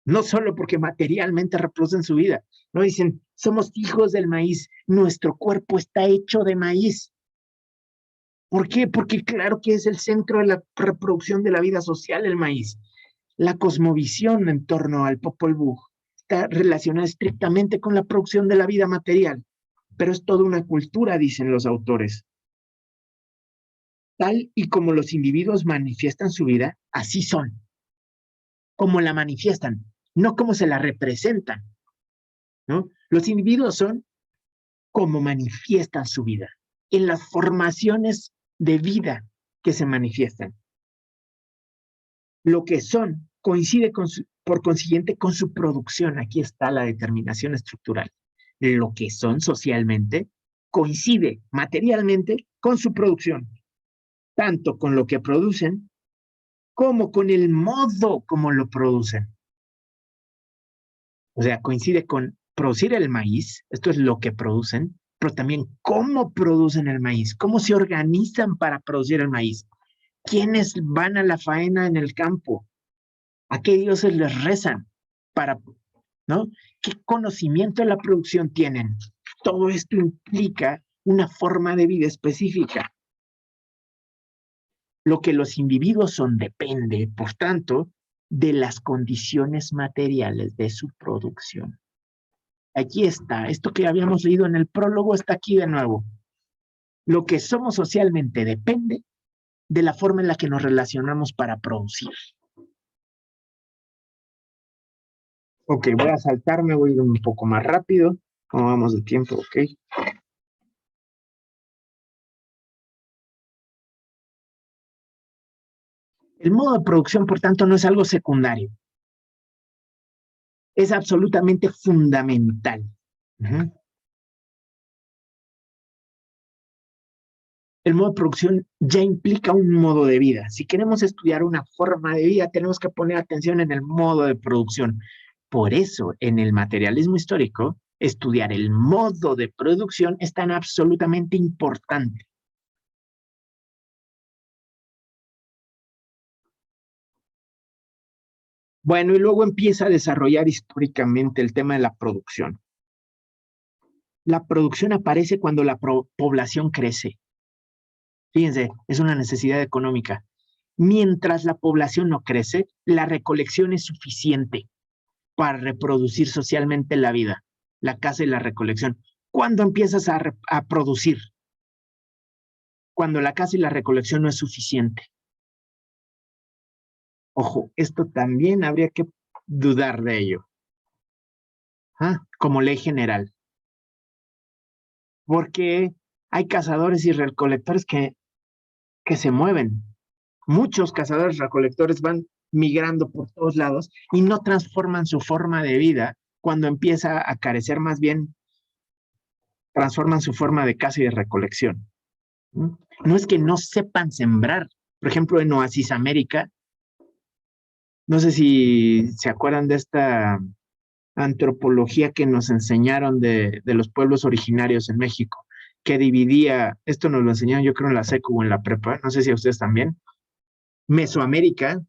No solo porque materialmente reproducen su vida, no dicen somos hijos del maíz, nuestro cuerpo está hecho de maíz. ¿Por qué? Porque claro que es el centro de la reproducción de la vida social el maíz. La cosmovisión en torno al Popol Vuh está relacionada estrictamente con la producción de la vida material, pero es toda una cultura, dicen los autores. Tal y como los individuos manifiestan su vida, así son. Como la manifiestan, no como se la representan, ¿no? Los individuos son como manifiestan su vida, en las formaciones de vida que se manifiestan. Lo que son coincide por consiguiente con su producción. Aquí está la determinación estructural. Lo que son socialmente coincide materialmente con su producción, tanto con lo que producen como con el modo como lo producen. O sea, coincide con producir el maíz, esto es lo que producen, pero también cómo producen el maíz, cómo se organizan para producir el maíz, quiénes van a la faena en el campo, a qué dioses les rezan para, ¿no? ¿Qué conocimiento de la producción tienen? Todo esto implica una forma de vida específica. Lo que los individuos son depende, por tanto, de las condiciones materiales de su producción. Aquí está, esto que habíamos leído en el prólogo está aquí de nuevo. Lo que somos socialmente depende de la forma en la que nos relacionamos para producir. Ok, voy a saltarme, voy a ir un poco más rápido. ¿Cómo vamos de tiempo? Ok. El modo de producción, por tanto, no es algo secundario. Es absolutamente fundamental. El modo de producción ya implica un modo de vida. Si queremos estudiar una forma de vida, tenemos que poner atención en el modo de producción. Por eso, en el materialismo histórico, estudiar el modo de producción es tan absolutamente importante. Bueno, y luego empieza a desarrollar históricamente el tema de la producción. La producción aparece cuando la población crece. Fíjense, es una necesidad económica. Mientras la población no crece, la recolección es suficiente para reproducir socialmente la vida, la caza y la recolección. ¿Cuándo empiezas a producir? Cuando la caza y la recolección no es suficiente. Ojo, esto también habría que dudar de ello. Como ley general. Porque hay cazadores y recolectores que se mueven. Muchos cazadores y recolectores van migrando por todos lados y no transforman su forma de vida cuando empieza a carecer, más bien transforman su forma de caza y de recolección. No es que no sepan sembrar. Por ejemplo, en Oasis América, no sé si se acuerdan de esta antropología que nos enseñaron de los pueblos originarios en México, que dividía, esto nos lo enseñaron yo creo en la secu o en la prepa, no sé si a ustedes también, Mesoamérica,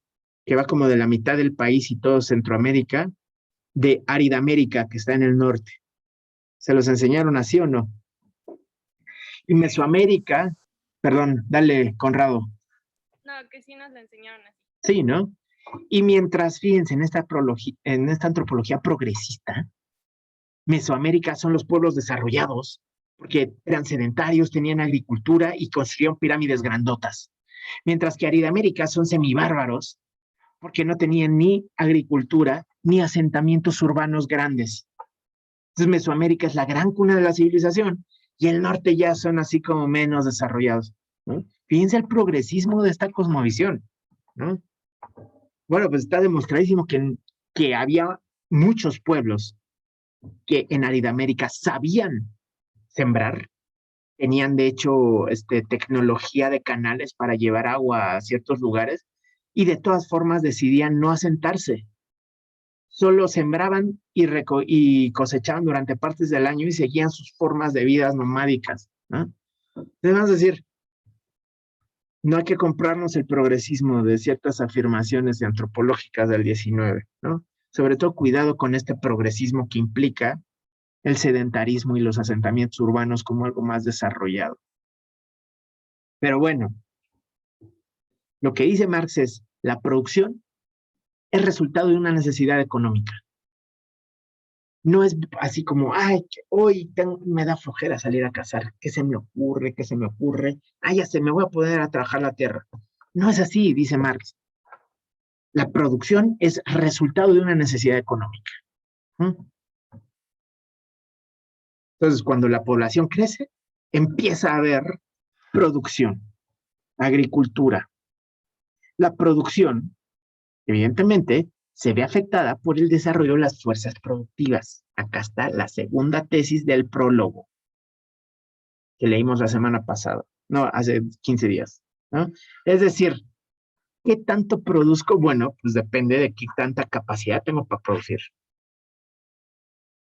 que va como de la mitad del país y todo Centroamérica, de Aridamérica, que está en el norte. ¿Se los enseñaron así o no? Y Mesoamérica, perdón, dale, Conrado. No, que sí nos lo enseñaron así. Sí, ¿no? Y mientras, fíjense, en esta antropología progresista, Mesoamérica son los pueblos desarrollados, porque eran sedentarios, tenían agricultura y construían pirámides grandotas. Mientras que Aridoamérica son semibárbaros, porque no tenían ni agricultura ni asentamientos urbanos grandes. Entonces Mesoamérica es la gran cuna de la civilización y el norte ya son así como menos desarrollados, ¿no? Fíjense el progresismo de esta cosmovisión, ¿no? Bueno, pues está demostradísimo que había muchos pueblos que en Aridoamérica sabían sembrar, tenían de hecho tecnología de canales para llevar agua a ciertos lugares y de todas formas decidían no asentarse. Solo sembraban y cosechaban durante partes del año y seguían sus formas de vidas nomádicas, ¿no? Debemos decir, no hay que comprarnos el progresismo de ciertas afirmaciones antropológicas del 19, ¿no? Sobre todo cuidado con este progresismo que implica el sedentarismo y los asentamientos urbanos como algo más desarrollado. Pero bueno, lo que dice Marx es, la producción es resultado de una necesidad económica. No es así como, ay, hoy me da flojera salir a cazar, ¿qué se me ocurre? ¿Qué se me ocurre? Ah, ya sé, me voy a poner a trabajar la tierra. No es así, dice Marx. La producción es resultado de una necesidad económica. Entonces, cuando la población crece, empieza a haber producción, agricultura. La producción, evidentemente, se ve afectada por el desarrollo de las fuerzas productivas. Acá está la segunda tesis del prólogo que leímos la semana pasada, no, hace 15 días, ¿no? Es decir, ¿qué tanto produzco? Bueno, pues depende de qué tanta capacidad tengo para producir.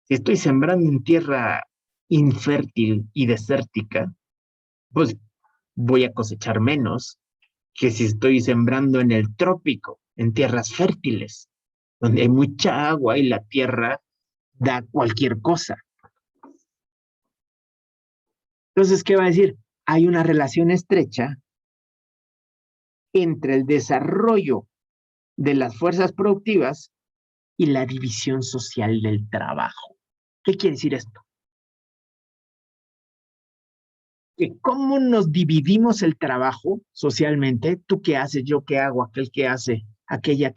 Si estoy sembrando en tierra infértil y desértica, pues voy a cosechar menos que si estoy sembrando en el trópico, en tierras fértiles, donde hay mucha agua y la tierra da cualquier cosa. Entonces, ¿qué va a decir? Hay una relación estrecha entre el desarrollo de las fuerzas productivas y la división social del trabajo. ¿Qué quiere decir esto? Que cómo nos dividimos el trabajo socialmente, tú qué haces, yo qué hago, aquel qué hace, aquella a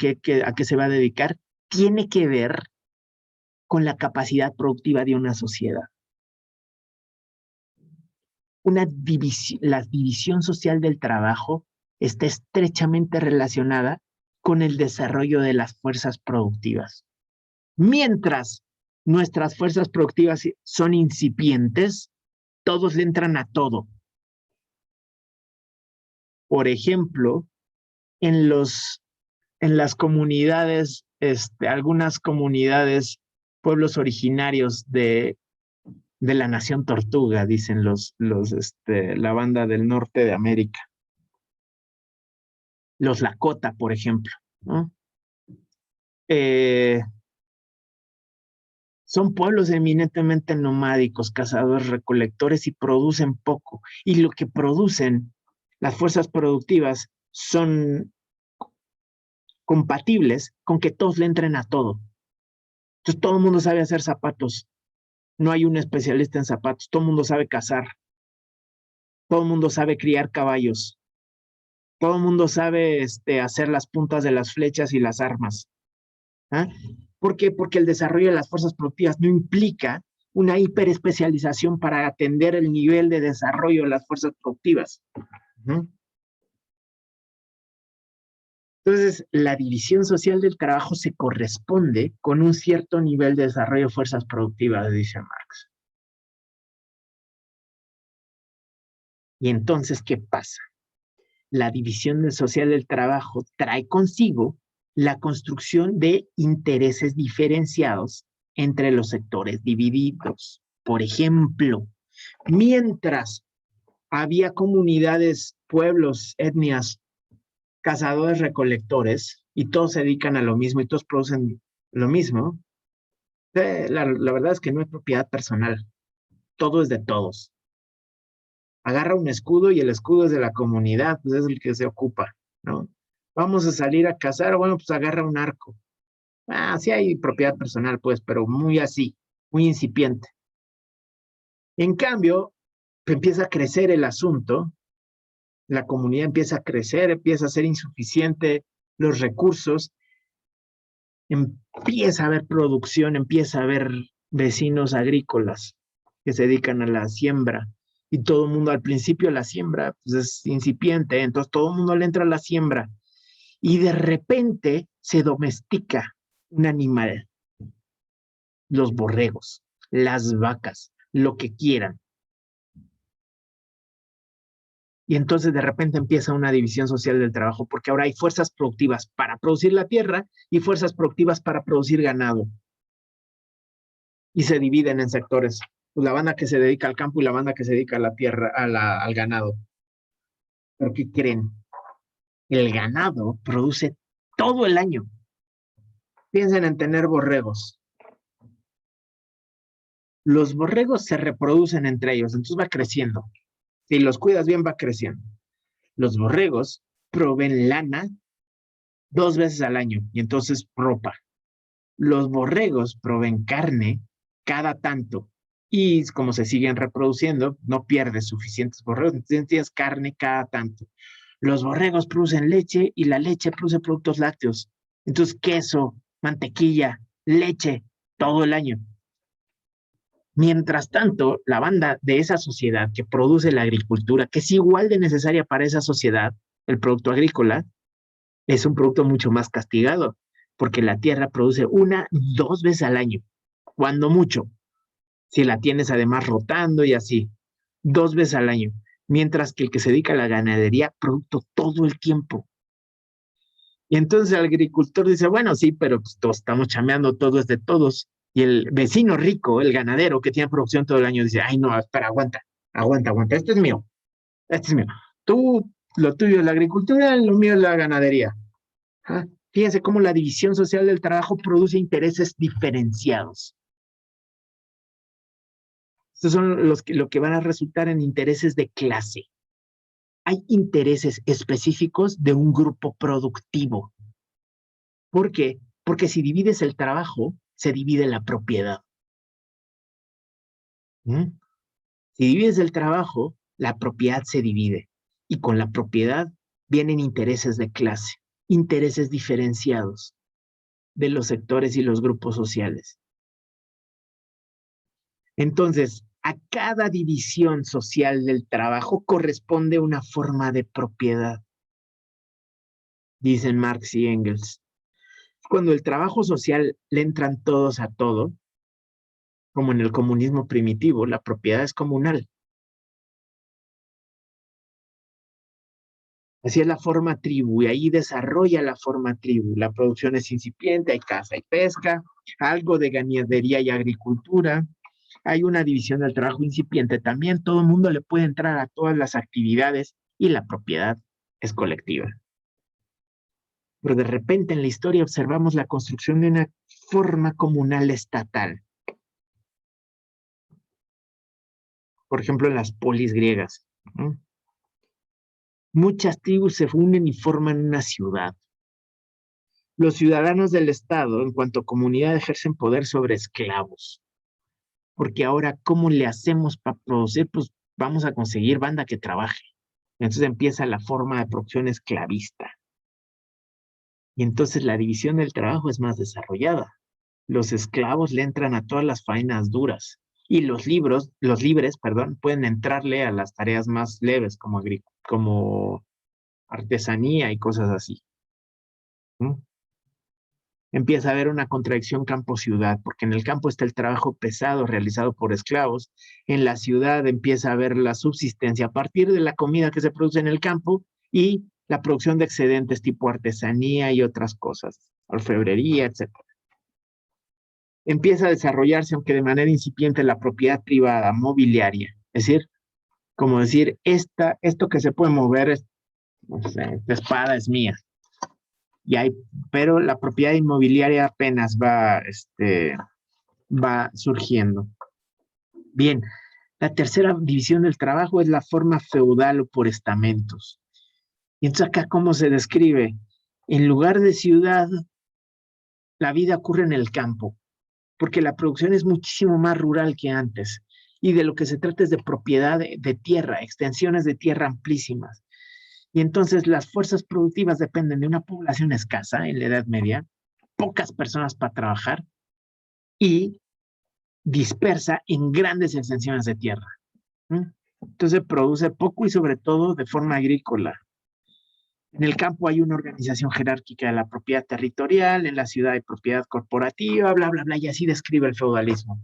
qué se va a dedicar, tiene que ver con la capacidad productiva de una sociedad. La división social del trabajo está estrechamente relacionada con el desarrollo de las fuerzas productivas. Mientras nuestras fuerzas productivas son incipientes, todos le entran a todo. Por ejemplo, en las comunidades, algunas comunidades, pueblos originarios de la nación tortuga, dicen la banda del norte de América. Los Lakota, por ejemplo, ¿no? Son pueblos eminentemente nomádicos, cazadores, recolectores y producen poco. Y lo que producen, las fuerzas productivas, son compatibles con que todos le entren a todo. Entonces todo el mundo sabe hacer zapatos. No hay un especialista en zapatos. Todo el mundo sabe cazar. Todo el mundo sabe criar caballos. Todo el mundo sabe hacer las puntas de las flechas y las armas. ¿Ah? ¿Por qué? Porque el desarrollo de las fuerzas productivas no implica una hiperespecialización para atender el nivel de desarrollo de las fuerzas productivas. Entonces, la división social del trabajo se corresponde con un cierto nivel de desarrollo de fuerzas productivas, dice Marx. Y entonces, ¿qué pasa? La división social del trabajo trae consigo la construcción de intereses diferenciados entre los sectores divididos. Por ejemplo, mientras había comunidades, pueblos, etnias, cazadores, recolectores, y todos se dedican a lo mismo y todos producen lo mismo, La verdad es que no es propiedad personal. Todo es de todos. Agarra un escudo y el escudo es de la comunidad, pues es el que se ocupa, ¿no? Vamos a salir a cazar, bueno, pues agarra un arco. Ah, sí hay propiedad personal, pues, pero muy así, muy incipiente. En cambio, empieza a crecer el asunto, la comunidad empieza a crecer, empieza a ser insuficiente los recursos, empieza a haber producción, empieza a haber vecinos agrícolas que se dedican a la siembra. Y todo el mundo al principio la siembra pues es incipiente, entonces todo el mundo le entra a la siembra. Y de repente se domestica un animal, los borregos, las vacas, lo que quieran. Y entonces de repente empieza una división social del trabajo, porque ahora hay fuerzas productivas para producir la tierra y fuerzas productivas para producir ganado. Y se dividen en sectores. Pues la banda que se dedica al campo y la banda que se dedica a la tierra, al ganado. ¿Pero qué creen? El ganado produce todo el año. Piensen en tener borregos. Los borregos se reproducen entre ellos, entonces va creciendo. Si los cuidas bien, va creciendo. Los borregos proveen lana 2 veces al año y entonces ropa. Los borregos proveen carne cada tanto y como se siguen reproduciendo, no pierdes suficientes borregos, entonces tienes carne cada tanto. Los borregos producen leche y la leche produce productos lácteos. Entonces queso, mantequilla, leche, todo el año. Mientras tanto, la banda de esa sociedad que produce la agricultura, que es igual de necesaria para esa sociedad, el producto agrícola, es un producto mucho más castigado, porque la tierra produce 2 veces al año, cuando mucho, si la tienes además rotando y así, 2 veces al año, mientras que el que se dedica a la ganadería, producto todo el tiempo. Y entonces el agricultor dice, bueno, sí, pero pues todos estamos chameando, todo es de todos. Y el vecino rico, el ganadero que tiene producción todo el año, dice, ay, no, espera, aguanta, este es mío. Tú, lo tuyo es la agricultura, lo mío es la ganadería. ¿Ah? Fíjense cómo la división social del trabajo produce intereses diferenciados. Estos son lo que van a resultar en intereses de clase. Hay intereses específicos de un grupo productivo. ¿Por qué? Porque si divides el trabajo, se divide la propiedad. ¿Mm? Si divides el trabajo, la propiedad se divide. Y con la propiedad vienen intereses de clase, intereses diferenciados de los sectores y los grupos sociales. Entonces, a cada división social del trabajo corresponde una forma de propiedad, dicen Marx y Engels. Cuando el trabajo social le entran todos a todo, como en el comunismo primitivo, la propiedad es comunal. Así es la forma tribu, y ahí desarrolla la forma tribu. La producción es incipiente, hay caza y pesca, algo de ganadería y agricultura. Hay una división del trabajo incipiente también, todo el mundo le puede entrar a todas las actividades y la propiedad es colectiva. Pero de repente en la historia observamos la construcción de una forma comunal estatal. Por ejemplo, en las polis griegas. ¿No? Muchas tribus se unen y forman una ciudad. Los ciudadanos del Estado, en cuanto a comunidad, ejercen poder sobre esclavos. Porque ahora, ¿cómo le hacemos para producir? Pues vamos a conseguir banda que trabaje. Entonces empieza la forma de producción esclavista. Y entonces la división del trabajo es más desarrollada. Los esclavos le entran a todas las faenas duras. Y los libres, pueden entrarle a las tareas más leves, como artesanía y cosas así. ¿Mm? Empieza a haber una contradicción campo-ciudad, porque en el campo está el trabajo pesado realizado por esclavos, en la ciudad empieza a haber la subsistencia a partir de la comida que se produce en el campo y la producción de excedentes tipo artesanía y otras cosas, orfebrería, etc. Empieza a desarrollarse, aunque de manera incipiente, la propiedad privada, mobiliaria, es decir, como decir, esto que se puede mover, no sé, esta espada es mía. Pero la propiedad inmobiliaria apenas va va surgiendo. Bien, la tercera división del trabajo es la forma feudal o por estamentos. Y entonces acá, ¿cómo se describe? En lugar de ciudad, la vida ocurre en el campo, porque la producción es muchísimo más rural que antes. Y de lo que se trata es de propiedad de tierra, extensiones de tierra amplísimas. Y entonces las fuerzas productivas dependen de una población escasa en la Edad Media, pocas personas para trabajar y dispersa en grandes extensiones de tierra. Entonces produce poco y sobre todo de forma agrícola. En el campo hay una organización jerárquica de la propiedad territorial, en la ciudad hay propiedad corporativa, bla, bla, bla, y así describe el feudalismo.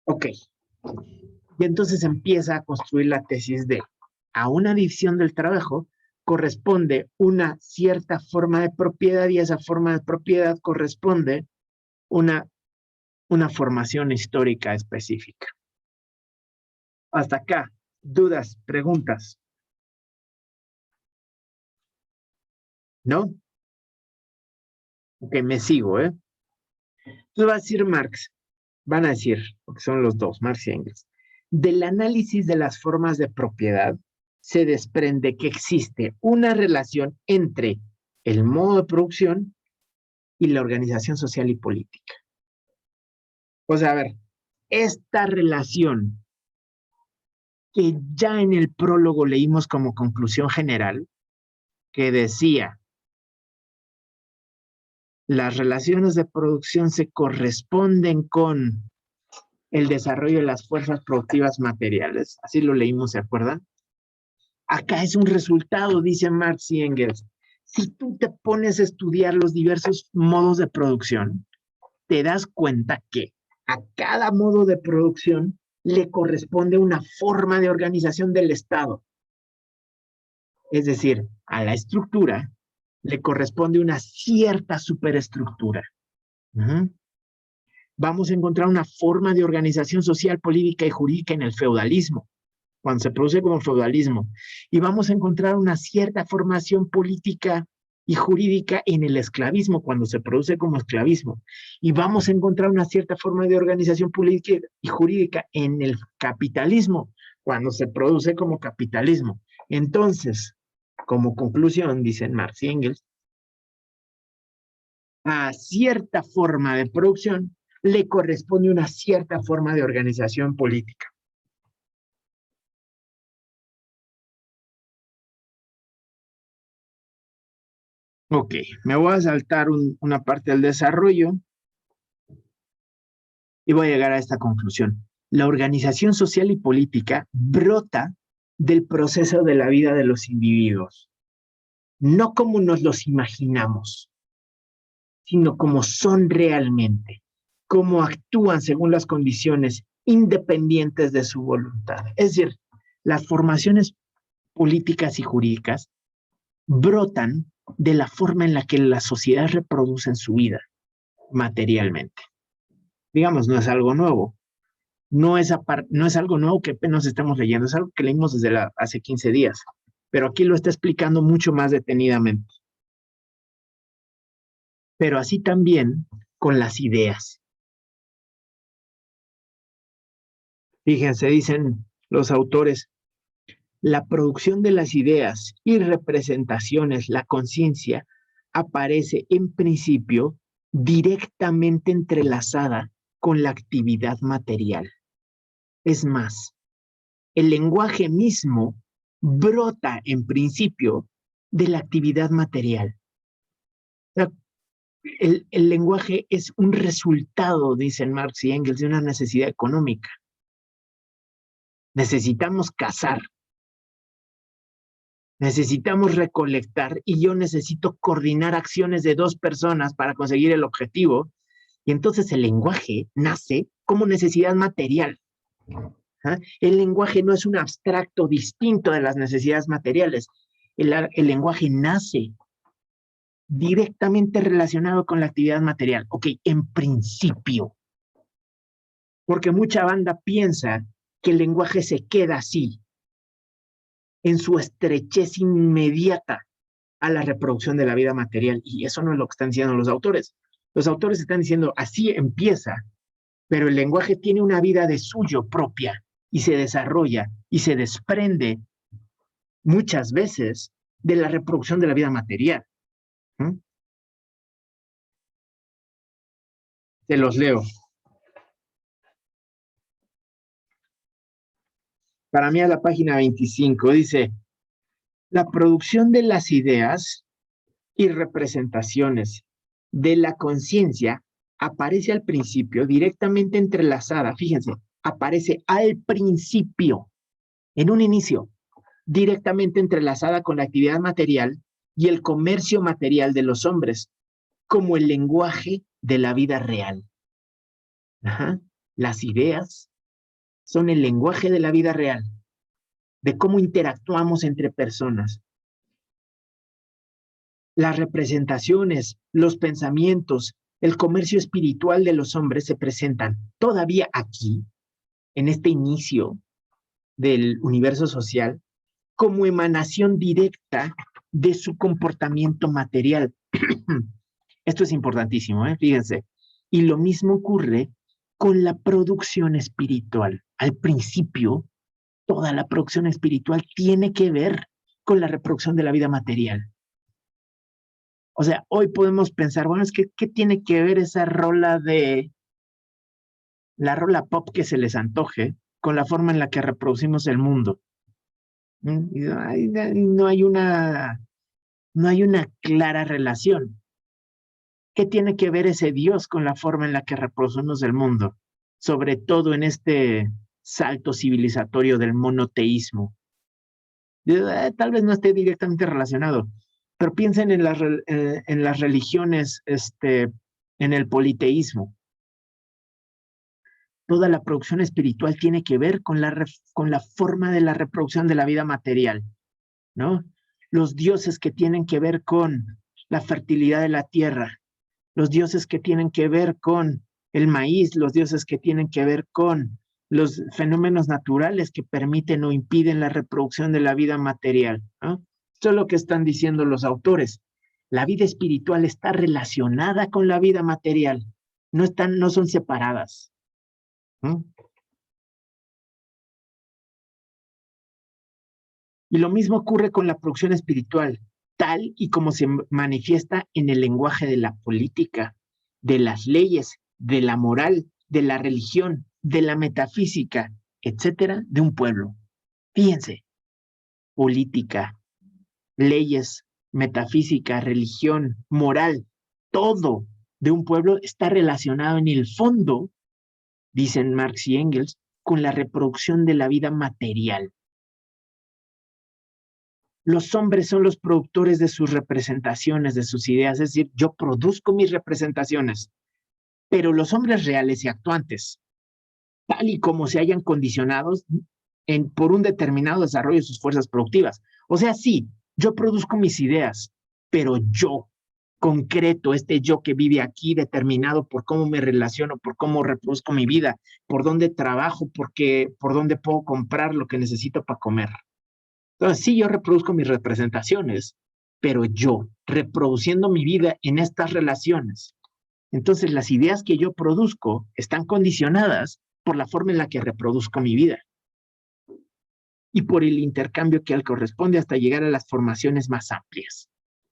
Ok. Y entonces empieza a construir la tesis de, a una división del trabajo corresponde una cierta forma de propiedad y a esa forma de propiedad corresponde una formación histórica específica. Hasta acá, dudas, preguntas. ¿No? Ok, me sigo, ¿eh? Entonces va a decir Marx, van a decir, porque son los dos, Marx y Engels, del análisis de las formas de propiedad se desprende que existe una relación entre el modo de producción y la organización social y política. O sea, a ver, esta relación que ya en el prólogo leímos como conclusión general, que decía, las relaciones de producción se corresponden con el desarrollo de las fuerzas productivas materiales, así lo leímos, ¿se acuerdan? Acá es un resultado, dice Marx y Engels. Si tú te pones a estudiar los diversos modos de producción, te das cuenta que a cada modo de producción le corresponde una forma de organización del Estado. Es decir, a la estructura le corresponde una cierta superestructura. Vamos a encontrar una forma de organización social, política y jurídica en el feudalismo, cuando se produce como feudalismo. Y vamos a encontrar una cierta formación política y jurídica en el esclavismo, cuando se produce como esclavismo. Y vamos a encontrar una cierta forma de organización política y jurídica en el capitalismo, cuando se produce como capitalismo. Entonces, como conclusión, dicen Marx y Engels, a cierta forma de producción le corresponde una cierta forma de organización política. Ok, me voy a saltar una parte del desarrollo y voy a llegar a esta conclusión. La organización social y política brota del proceso de la vida de los individuos, no como nos los imaginamos, sino como son realmente, cómo actúan según las condiciones independientes de su voluntad. Es decir, las formaciones políticas y jurídicas brotan de la forma en la que las sociedades reproducen su vida materialmente. Digamos, no es algo nuevo. No es algo nuevo que apenas estamos leyendo, es algo que leímos desde hace 15 días, pero aquí lo está explicando mucho más detenidamente. Pero así también con las ideas. Fíjense, dicen los autores, la producción de las ideas y representaciones, la conciencia, aparece en principio directamente entrelazada con la actividad material. Es más, el lenguaje mismo brota en principio de la actividad material. El lenguaje es un resultado, dicen Marx y Engels, de una necesidad económica. Necesitamos cazar, necesitamos recolectar y yo necesito coordinar acciones de dos personas para conseguir el objetivo. Y entonces el lenguaje nace como necesidad material. El lenguaje no es un abstracto distinto de las necesidades materiales. El lenguaje nace directamente relacionado con la actividad material. Ok, en principio. Porque mucha banda piensa que el lenguaje se queda así, en su estrechez inmediata a la reproducción de la vida material. Y eso no es lo que están diciendo los autores. Los autores están diciendo, así empieza, pero el lenguaje tiene una vida de suyo propia y se desarrolla y se desprende muchas veces de la reproducción de la vida material. Te los leo. Para mí a la página 25 dice, la producción de las ideas y representaciones de la conciencia aparece al principio directamente entrelazada, fíjense, aparece al principio, en un inicio, directamente entrelazada con la actividad material y el comercio material de los hombres, como el lenguaje de la vida real. Ajá. Las ideas son el lenguaje de la vida real, de cómo interactuamos entre personas. Las representaciones, los pensamientos, el comercio espiritual de los hombres se presentan todavía aquí, en este inicio del universo social, como emanación directa de su comportamiento material. Esto es importantísimo, fíjense. Y lo mismo ocurre con la producción espiritual. Al principio, toda la producción espiritual tiene que ver con la reproducción de la vida material. O sea, hoy podemos pensar, bueno, es que, ¿qué tiene que ver esa rola la rola pop que se les antoje con la forma en la que reproducimos el mundo? No hay una clara relación. ¿Qué tiene que ver ese Dios con la forma en la que reproducimos el mundo? Sobre todo en este salto civilizatorio del monoteísmo. Tal vez no esté directamente relacionado, pero piensen en las religiones, en el politeísmo. Toda la producción espiritual tiene que ver con la forma de la reproducción de la vida material, ¿no? Los dioses que tienen que ver con la fertilidad de la tierra, los dioses que tienen que ver con el maíz, los dioses que tienen que ver con los fenómenos naturales que permiten o impiden la reproducción de la vida material, ¿no? Esto es lo que están diciendo los autores. La vida espiritual está relacionada con la vida material, no son separadas. Y lo mismo ocurre con la producción espiritual, tal y como se manifiesta en el lenguaje de la política, de las leyes, de la moral, de la religión, de la metafísica, etcétera, de un pueblo. Fíjense, política, leyes, metafísica, religión, moral, todo de un pueblo está relacionado en el fondo, dicen Marx y Engels, con la reproducción de la vida material. Los hombres son los productores de sus representaciones, de sus ideas, es decir, yo produzco mis representaciones, pero los hombres reales y actuantes, tal y como se hayan condicionados por un determinado desarrollo de sus fuerzas productivas. O sea, sí, yo produzco mis ideas, pero yo, concreto, este yo que vive aquí, determinado por cómo me relaciono, por cómo reproduzco mi vida, por dónde trabajo, por dónde puedo comprar lo que necesito para comer. Entonces, sí, yo reproduzco mis representaciones, pero yo, reproduciendo mi vida en estas relaciones. Entonces, las ideas que yo produzco están condicionadas por la forma en la que reproduzco mi vida y por el intercambio que corresponde hasta llegar a las formaciones más amplias.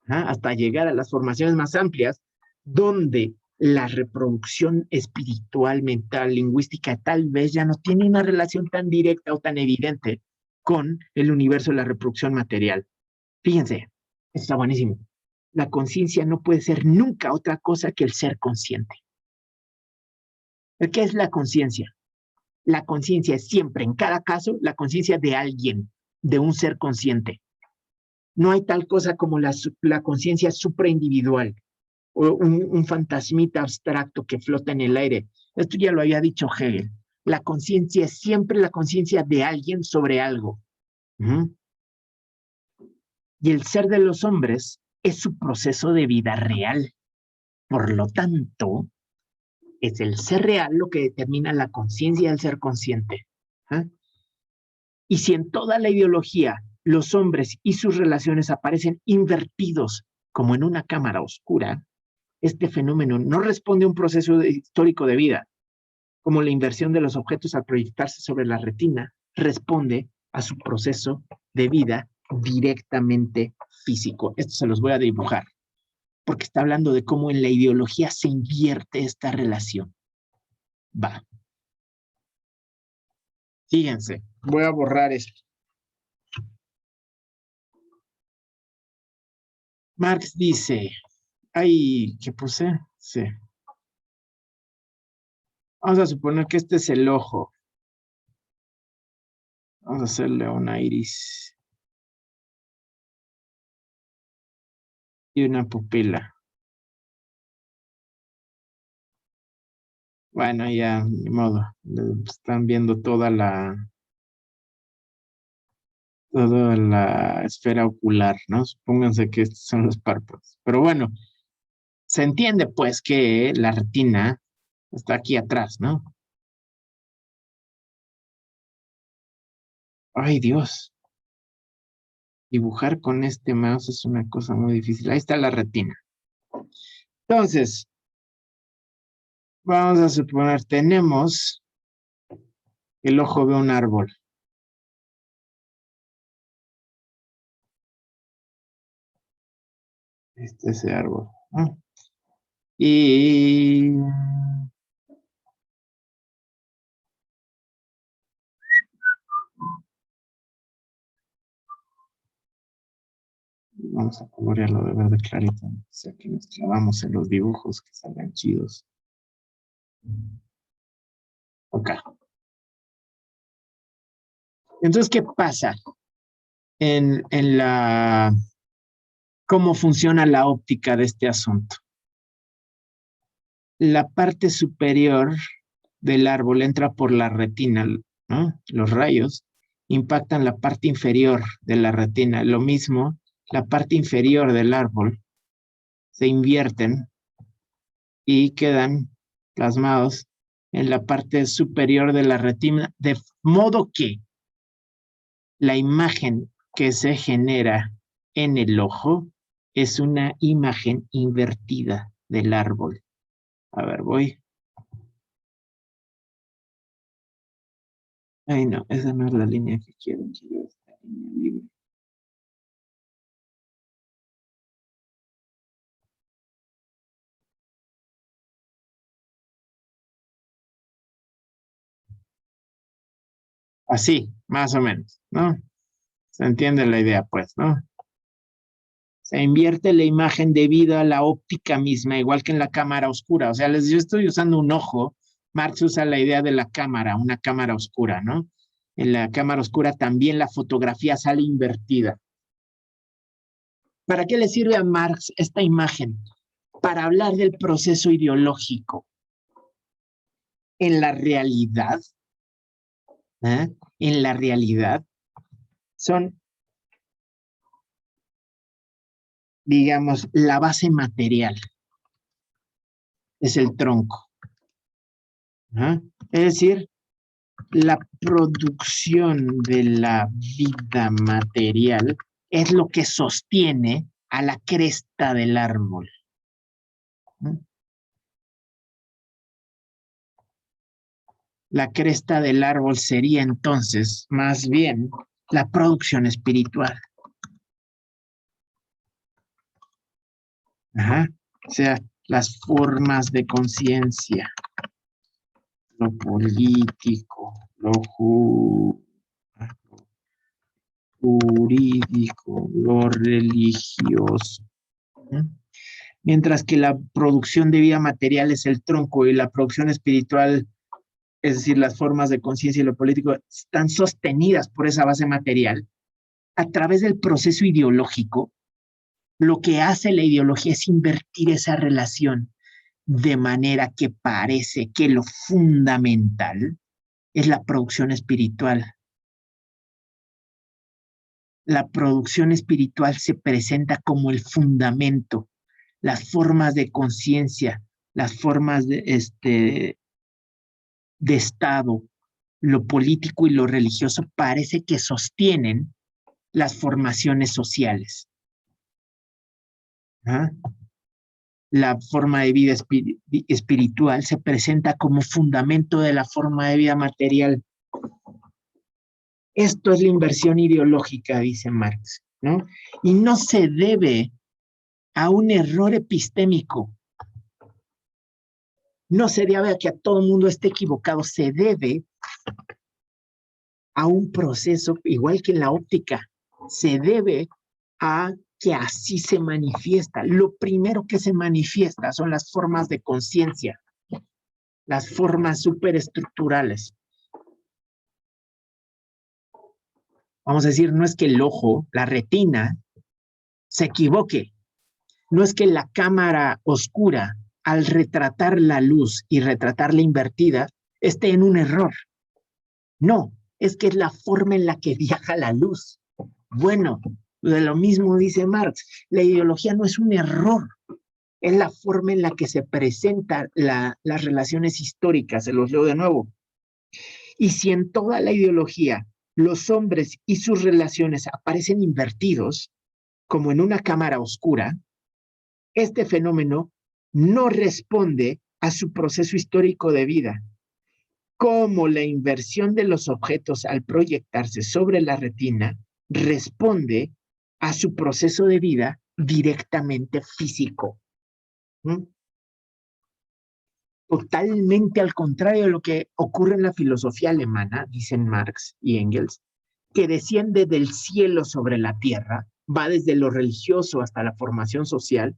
Hasta llegar a las formaciones más amplias, donde la reproducción espiritual, mental, lingüística, tal vez ya no tiene una relación tan directa o tan evidente con el universo de la reproducción material. Fíjense, está buenísimo. La conciencia no puede ser nunca otra cosa que el ser consciente. ¿Qué es la conciencia? La conciencia es siempre, en cada caso, la conciencia de alguien, de un ser consciente. No hay tal cosa como la conciencia supraindividual o un fantasmita abstracto que flota en el aire. Esto ya lo había dicho Hegel. La conciencia es siempre la conciencia de alguien sobre algo. Y el ser de los hombres es su proceso de vida real. Por lo tanto, es el ser real lo que determina la conciencia del ser consciente. Y si en toda la ideología los hombres y sus relaciones aparecen invertidos como en una cámara oscura, este fenómeno no responde a un proceso histórico de vida, como la inversión de los objetos al proyectarse sobre la retina, responde a su proceso de vida directamente físico. Esto se los voy a dibujar, porque está hablando de cómo en la ideología se invierte esta relación. Va. Fíjense, voy a borrar esto. Marx dice, ay, ¿qué puse? Sí. Vamos a suponer que este es el ojo. Vamos a hacerle una iris y una pupila. Bueno, ya, ni modo. Están viendo toda la esfera ocular, ¿no? Supónganse que estos son los párpados. Pero bueno, se entiende pues que la retina está aquí atrás, ¿no? Ay, Dios. Dibujar con este mouse es una cosa muy difícil. Ahí está la retina. Entonces, vamos a suponer, tenemos el ojo de un árbol. Este es el árbol, ¿no? Y vamos a colorearlo de verde clarito. O sea que nos clavamos en los dibujos que salgan chidos. Ok. Entonces, ¿qué pasa en la cómo funciona la óptica de este asunto? La parte superior del árbol entra por la retina, ¿no? Los rayos impactan la parte inferior de la retina. Lo mismo, la parte inferior del árbol se invierten y quedan plasmados en la parte superior de la retina, de modo que la imagen que se genera en el ojo es una imagen invertida del árbol. A ver, voy. Ay, no, esa no es la línea que quiero esta línea libre. Así, más o menos, ¿no? Se entiende la idea, pues, ¿no? Se invierte la imagen debido a la óptica misma, igual que en la cámara oscura. O sea, yo estoy usando un ojo. Marx usa la idea de la cámara, una cámara oscura, ¿no? En la cámara oscura también la fotografía sale invertida. ¿Para qué le sirve a Marx esta imagen? Para hablar del proceso ideológico. En la realidad, en la realidad, son, digamos, la base material. Es el tronco. Es decir, la producción de la vida material es lo que sostiene a la cresta del árbol. La cresta del árbol sería entonces más bien la producción espiritual. O sea, las formas de conciencia, lo político, lo jurídico, lo religioso. Mientras que la producción de vida material es el tronco y la producción espiritual, es decir, las formas de conciencia y lo político, están sostenidas por esa base material. A través del proceso ideológico, lo que hace la ideología es invertir esa relación de manera que parece que lo fundamental es la producción espiritual. La producción espiritual se presenta como el fundamento, las formas de conciencia, las formas de Estado, lo político y lo religioso parece que sostienen las formaciones sociales. la forma de vida espiritual se presenta como fundamento de la forma de vida material. Esto es la inversión ideológica, dice Marx, ¿no? Y no se debe a un error epistémico. No se debe a que a todo el mundo esté equivocado, se debe a un proceso, igual que en la óptica, se debe a que así se manifiesta. Lo primero que se manifiesta son las formas de conciencia, las formas superestructurales. Vamos a decir, no es que el ojo, la retina, se equivoque. No es que la cámara oscura, al retratar la luz y retratarla invertida, esté en un error. No, es que es la forma en la que viaja la luz. Bueno, de lo mismo dice Marx, la ideología no es un error, es la forma en la que se presentan las relaciones históricas, se los leo de nuevo. Y si en toda la ideología los hombres y sus relaciones aparecen invertidos, como en una cámara oscura, este fenómeno no responde a su proceso histórico de vida, como la inversión de los objetos al proyectarse sobre la retina responde a su proceso de vida directamente físico. ¿Mm? Totalmente al contrario de lo que ocurre en la filosofía alemana, dicen Marx y Engels, que desciende del cielo sobre la tierra, va desde lo religioso hasta la formación social.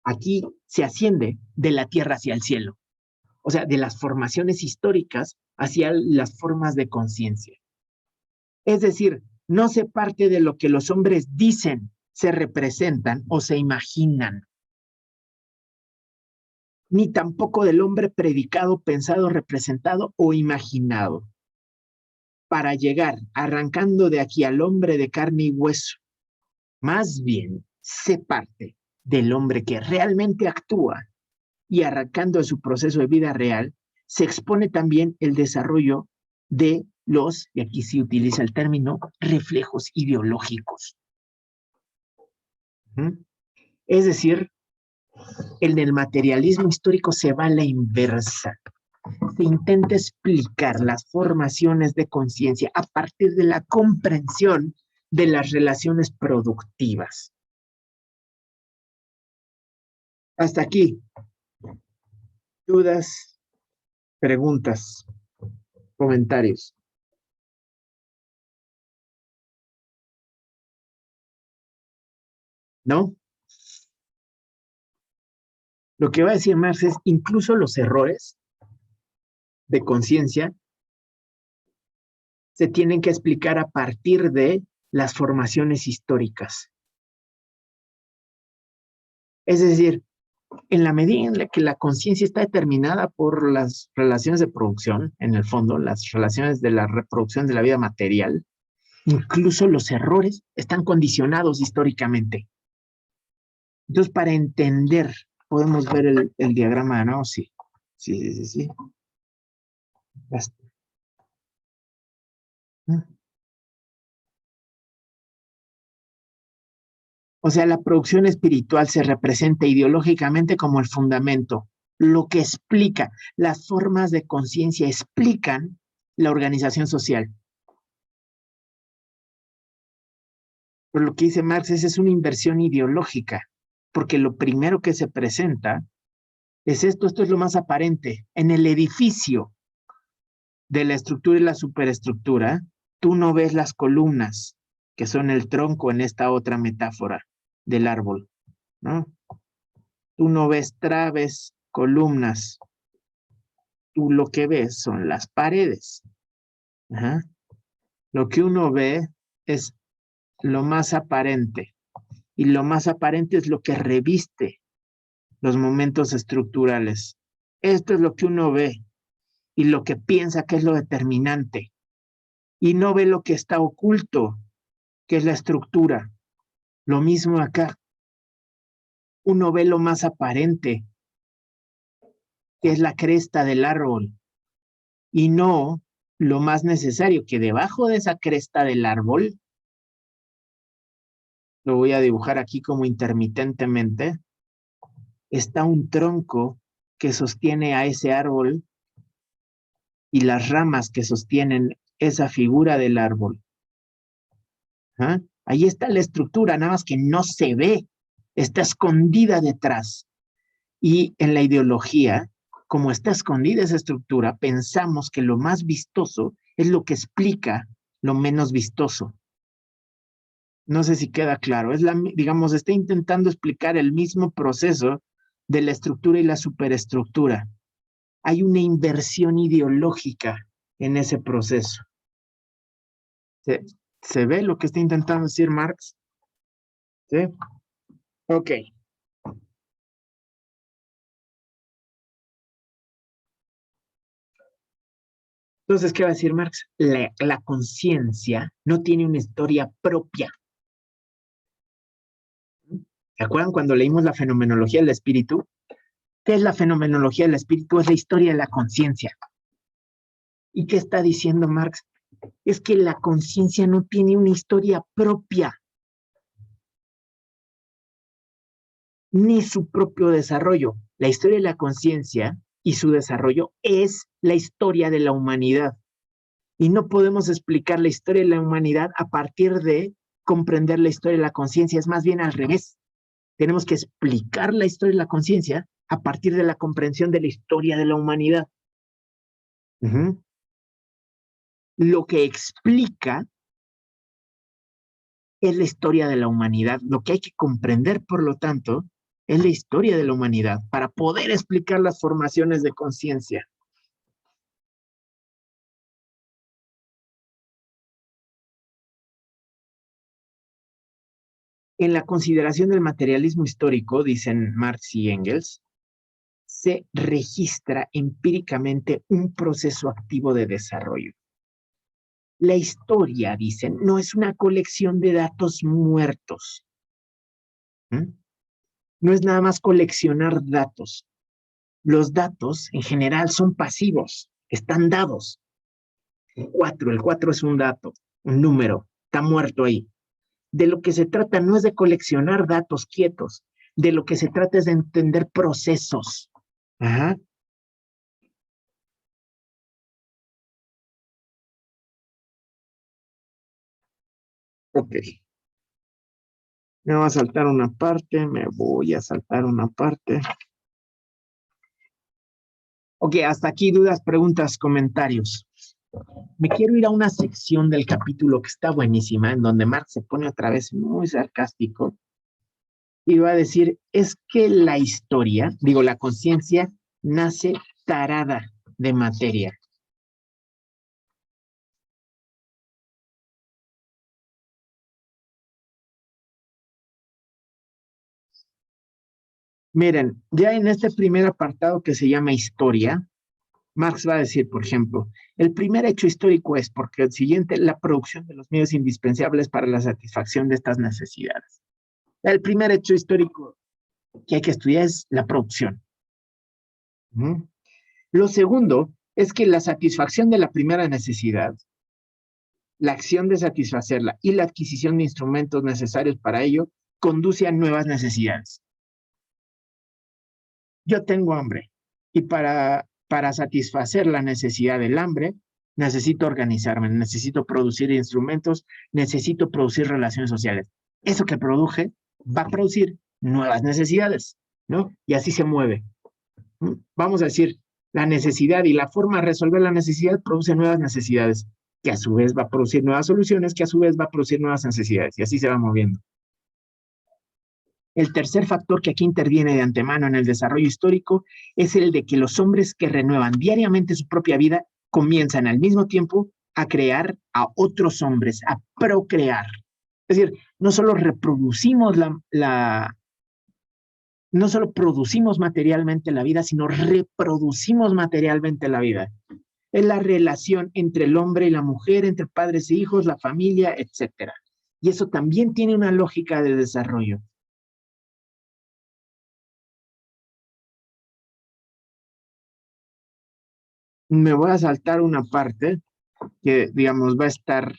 Aquí se asciende de la tierra hacia el cielo, o sea, de las formaciones históricas hacia las formas de conciencia. Es decir, no se parte de lo que los hombres dicen, se representan o se imaginan, ni tampoco del hombre predicado, pensado, representado o imaginado, para llegar arrancando de aquí al hombre de carne y hueso. Más bien, se parte del hombre que realmente actúa y arrancando de su proceso de vida real, se expone también el desarrollo de los, y aquí se utiliza el término, reflejos ideológicos. Es decir, en el materialismo histórico se va a la inversa. Se intenta explicar las formaciones de conciencia a partir de la comprensión de las relaciones productivas. Hasta aquí. ¿Dudas, preguntas, comentarios? ¿No? Lo que va a decir Marx es, incluso los errores de conciencia se tienen que explicar a partir de las formaciones históricas. Es decir, en la medida en la que la conciencia está determinada por las relaciones de producción, en el fondo, las relaciones de la reproducción de la vida material, incluso los errores están condicionados históricamente. Entonces, para entender, podemos ver el diagrama, ¿no? Sí. Basta. O sea, la producción espiritual se representa ideológicamente como el fundamento, lo que explica, las formas de conciencia explican la organización social. Pero lo que dice Marx es una inversión ideológica, porque lo primero que se presenta es esto es lo más aparente. En el edificio de la estructura y la superestructura, tú no ves las columnas, que son el tronco en esta otra metáfora del árbol, ¿no? Tú no ves traves, columnas. Tú lo que ves son las paredes. Ajá. Lo que uno ve es lo más aparente. Y lo más aparente es lo que reviste los momentos estructurales. Esto es lo que uno ve y lo que piensa que es lo determinante. Y no ve lo que está oculto, que es la estructura. Lo mismo acá. Uno ve lo más aparente, que es la cresta del árbol, y no lo más necesario, que debajo de esa cresta del árbol, lo voy a dibujar aquí como intermitentemente, está un tronco que sostiene a ese árbol y las ramas que sostienen esa figura del árbol. ¿Ah? Ahí está la estructura, nada más que no se ve, está escondida detrás. Y en la ideología, como está escondida esa estructura, pensamos que lo más vistoso es lo que explica lo menos vistoso. No sé si queda claro. Digamos, está intentando explicar el mismo proceso de la estructura y la superestructura. Hay una inversión ideológica en ese proceso. ¿Se ve lo que está intentando decir Marx? ¿Sí? Ok. Entonces, ¿qué va a decir Marx? La conciencia no tiene una historia propia. ¿Se acuerdan cuando leímos la fenomenología del espíritu? ¿Qué es la fenomenología del espíritu? Es la historia de la conciencia. ¿Y qué está diciendo Marx? Es que la conciencia no tiene una historia propia, ni su propio desarrollo. La historia de la conciencia y su desarrollo es la historia de la humanidad. Y no podemos explicar la historia de la humanidad a partir de comprender la historia de la conciencia, es más bien al revés. Tenemos que explicar la historia de la conciencia a partir de la comprensión de la historia de la humanidad. Lo que explica es la historia de la humanidad. Lo que hay que comprender, por lo tanto, es la historia de la humanidad para poder explicar las formaciones de conciencia. En la consideración del materialismo histórico, dicen Marx y Engels, se registra empíricamente un proceso activo de desarrollo. La historia, dicen, no es una colección de datos muertos. No es nada más coleccionar datos. Los datos, en general, son pasivos, están dados. El 4 es un dato, un número, está muerto ahí. De lo que se trata no es de coleccionar datos quietos, de lo que se trata es de entender procesos. Ajá. Ok. Me voy a saltar una parte. Ok, hasta aquí dudas, preguntas, comentarios. Me quiero ir a una sección del capítulo que está buenísima, en donde Marx se pone otra vez muy sarcástico y va a decir, es que la historia, la conciencia, nace tarada de materia. Miren, ya en este primer apartado que se llama historia, Marx va a decir, por ejemplo, el primer hecho histórico es porque el siguiente, la producción de los medios indispensables para la satisfacción de estas necesidades. El primer hecho histórico que hay que estudiar es la producción. Lo segundo es que la satisfacción de la primera necesidad, la acción de satisfacerla y la adquisición de instrumentos necesarios para ello conduce a nuevas necesidades. Yo tengo hambre y para satisfacer la necesidad del hambre, necesito organizarme, necesito producir instrumentos, necesito producir relaciones sociales. Eso que produje va a producir nuevas necesidades, ¿no? Y así se mueve. Vamos a decir, la necesidad y la forma de resolver la necesidad produce nuevas necesidades, que a su vez va a producir nuevas soluciones, que a su vez va a producir nuevas necesidades, y así se va moviendo. El tercer factor que aquí interviene de antemano en el desarrollo histórico es el de que los hombres que renuevan diariamente su propia vida comienzan al mismo tiempo a crear a otros hombres, a procrear. Es decir, no solo reproducimos no solo producimos materialmente la vida, sino reproducimos materialmente la vida. Es la relación entre el hombre y la mujer, entre padres e hijos, la familia, etc. Y eso también tiene una lógica de desarrollo. Me voy a saltar una parte que, digamos, va a estar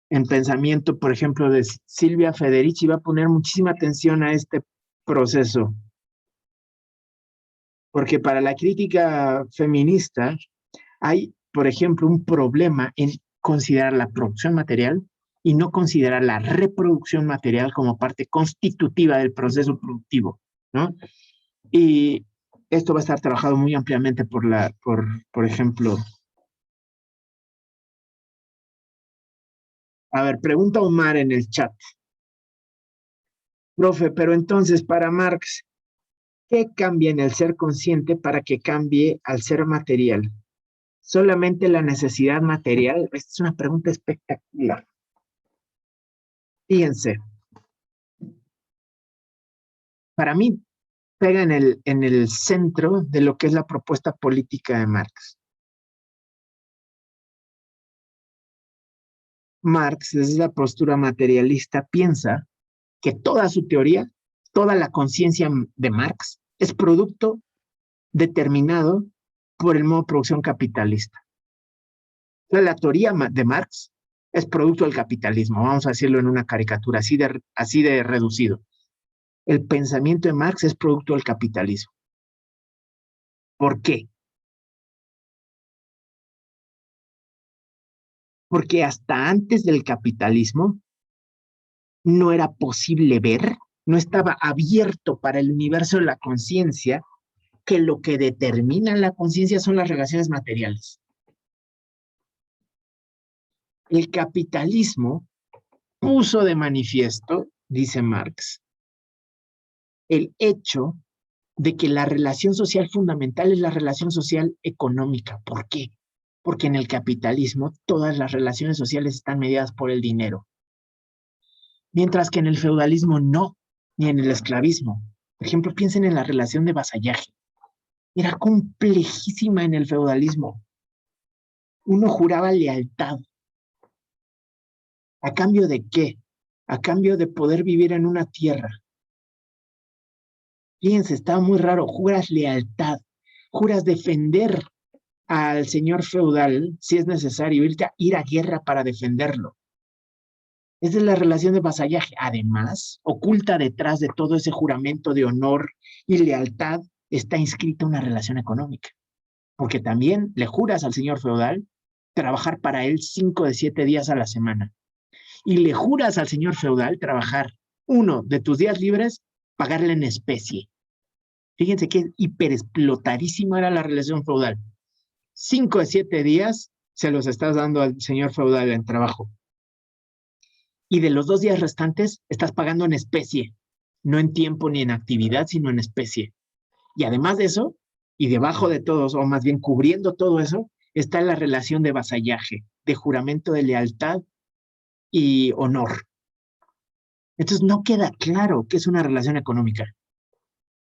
en pensamiento, por ejemplo, de Silvia Federici, va a poner muchísima atención a este proceso. Porque para la crítica feminista hay, por ejemplo, un problema en considerar la producción material y no considerar la reproducción material como parte constitutiva del proceso productivo, ¿no? Y esto va a estar trabajado muy ampliamente por ejemplo, a ver, pregunta Omar en el chat. Profe, pero entonces para Marx, ¿qué cambia en el ser consciente para que cambie al ser material? ¿Solamente la necesidad material? Esta es una pregunta espectacular. Fíjense, para mí pega en el centro de lo que es la propuesta política de Marx. Marx, desde la postura materialista, piensa que toda su teoría, toda la conciencia de Marx, es producto determinado por el modo de producción capitalista. La teoría de Marx es producto del capitalismo, vamos a decirlo en una caricatura, así de reducido. El pensamiento de Marx es producto del capitalismo. ¿Por qué? Porque hasta antes del capitalismo no era posible ver, no estaba abierto para el universo de la conciencia, que lo que determina la conciencia son las relaciones materiales. El capitalismo puso de manifiesto, dice Marx, el hecho de que la relación social fundamental es la relación social económica. ¿Por qué? Porque en el capitalismo todas las relaciones sociales están mediadas por el dinero. Mientras que en el feudalismo no, ni en el esclavismo. Por ejemplo, piensen en la relación de vasallaje. Era complejísima en el feudalismo. Uno juraba lealtad. ¿A cambio de qué? A cambio de poder vivir en una tierra. Fíjense, estaba muy raro. Juras lealtad. Juras defender al señor feudal si es necesario ir a guerra para defenderlo. Esa es la relación de vasallaje. Además, oculta detrás de todo ese juramento de honor y lealtad está inscrita una relación económica. Porque también le juras al señor feudal trabajar para él 5 de 7 días a la semana. Y le juras al señor feudal trabajar uno de tus días libres, pagarle en especie. Fíjense qué hiperexplotadísima era la relación feudal. 5 de 7 días se los estás dando al señor feudal en trabajo. Y de los 2 días restantes estás pagando en especie, no en tiempo ni en actividad, sino en especie. Y además de eso, y debajo de todos, o más bien cubriendo todo eso, está la relación de vasallaje, de juramento de lealtad y honor. Entonces no queda claro que es una relación económica.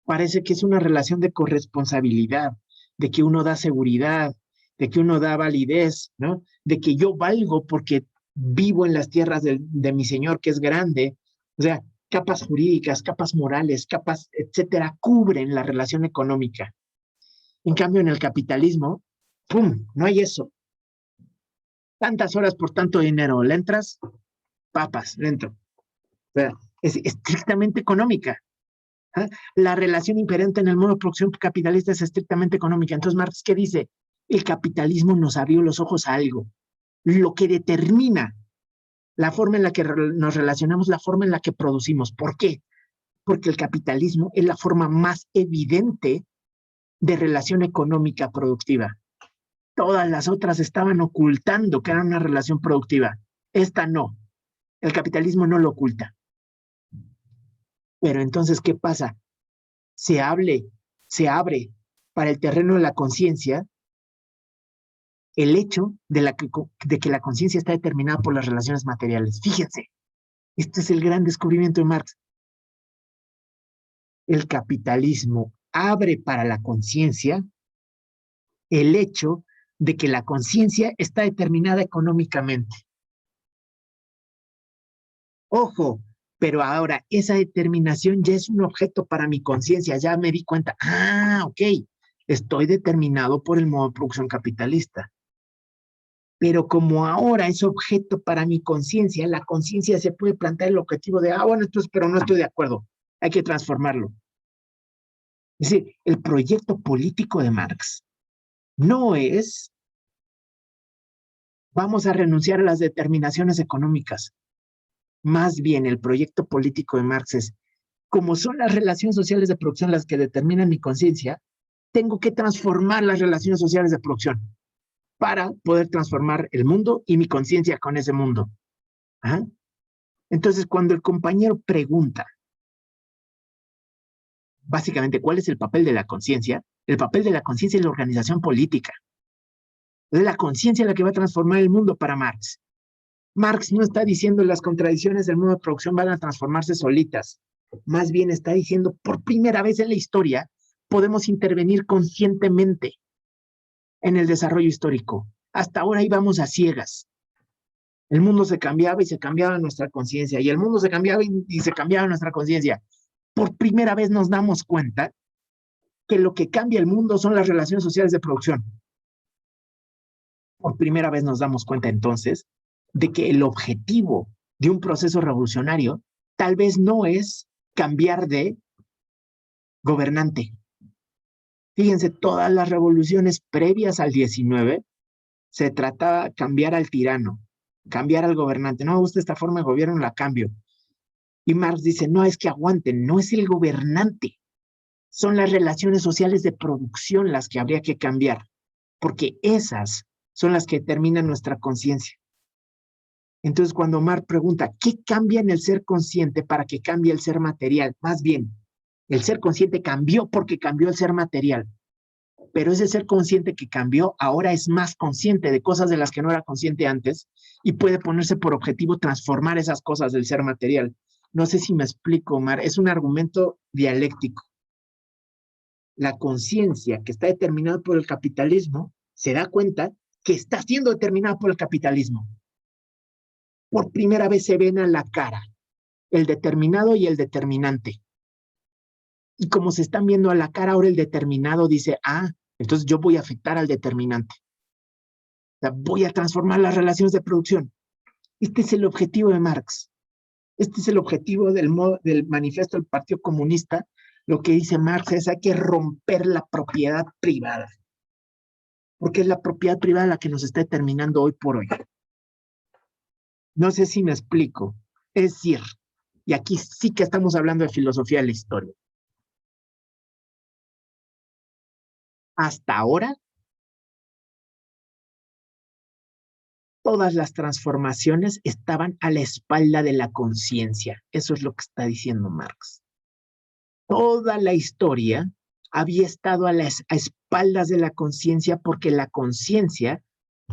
Parece que es una relación de corresponsabilidad, de que uno da seguridad, de que uno da validez, ¿no? De que yo valgo porque vivo en las tierras de mi Señor, que es grande. O sea, capas jurídicas, capas morales, capas, etcétera, cubren la relación económica. En cambio, en el capitalismo, ¡pum!, no hay eso. Tantas horas por tanto dinero, ¿le entras? Papas, le entro. O sea, es estrictamente económica. ¿Ah? La relación inherente en el modo de producción capitalista es estrictamente económica. Entonces, Marx, ¿qué dice? El capitalismo nos abrió los ojos a algo. Lo que determina la forma en la que nos relacionamos, la forma en la que producimos. ¿Por qué? Porque el capitalismo es la forma más evidente de relación económica productiva. Todas las otras estaban ocultando que era una relación productiva. Esta no. El capitalismo no lo oculta. Pero entonces, ¿qué pasa? Se abre para el terreno de la conciencia el hecho de que la conciencia está determinada por las relaciones materiales. Fíjense, este es el gran descubrimiento de Marx. El capitalismo abre para la conciencia el hecho de que la conciencia está determinada económicamente. Ojo, pero ahora esa determinación ya es un objeto para mi conciencia, ya me di cuenta, ok, estoy determinado por el modo de producción capitalista. Pero como ahora es objeto para mi conciencia, la conciencia se puede plantear el objetivo de, bueno, entonces, pero no estoy de acuerdo, hay que transformarlo. Es decir, el proyecto político de Marx no es vamos a renunciar a las determinaciones económicas. Más bien, el proyecto político de Marx es, como son las relaciones sociales de producción las que determinan mi conciencia, tengo que transformar las relaciones sociales de producción para poder transformar el mundo y mi conciencia con ese mundo. ¿Ah? Entonces, cuando el compañero pregunta, básicamente, ¿cuál es el papel de la conciencia? El papel de la conciencia es la organización política. Es la conciencia la que va a transformar el mundo para Marx. Marx no está diciendo las contradicciones del mundo de producción van a transformarse solitas. Más bien está diciendo, por primera vez en la historia, podemos intervenir conscientemente en el desarrollo histórico. Hasta ahora íbamos a ciegas. El mundo se cambiaba y se cambiaba nuestra conciencia, y el mundo se cambiaba y se cambiaba nuestra conciencia. Por primera vez nos damos cuenta que lo que cambia el mundo son las relaciones sociales de producción. Por primera vez nos damos cuenta entonces de que el objetivo de un proceso revolucionario tal vez no es cambiar de gobernante. Fíjense, todas las revoluciones previas al 19 se trataba de cambiar al tirano, cambiar al gobernante. No me gusta esta forma de gobierno, la cambio. Y Marx dice, no, es que aguanten, no es el gobernante, son las relaciones sociales de producción las que habría que cambiar, porque esas son las que determinan nuestra conciencia. Entonces, cuando Marx pregunta, ¿qué cambia en el ser consciente para que cambie el ser material? Más bien, el ser consciente cambió porque cambió el ser material. Pero ese ser consciente que cambió ahora es más consciente de cosas de las que no era consciente antes y puede ponerse por objetivo transformar esas cosas del ser material. No sé si me explico, Omar. Es un argumento dialéctico. La conciencia que está determinada por el capitalismo se da cuenta que está siendo determinada por el capitalismo. Por primera vez se ven a la cara el determinado y el determinante. Y como se están viendo a la cara, ahora el determinado dice, entonces yo voy a afectar al determinante. O sea, voy a transformar las relaciones de producción. Este es el objetivo de Marx. Este es el objetivo del manifiesto del Partido Comunista. Lo que dice Marx es hay que romper la propiedad privada. Porque es la propiedad privada la que nos está determinando hoy por hoy. No sé si me explico. Es decir, y aquí sí que estamos hablando de filosofía de la historia. Hasta ahora, todas las transformaciones estaban a la espalda de la conciencia. Eso es lo que está diciendo Marx. Toda la historia había estado a espaldas de la conciencia porque la conciencia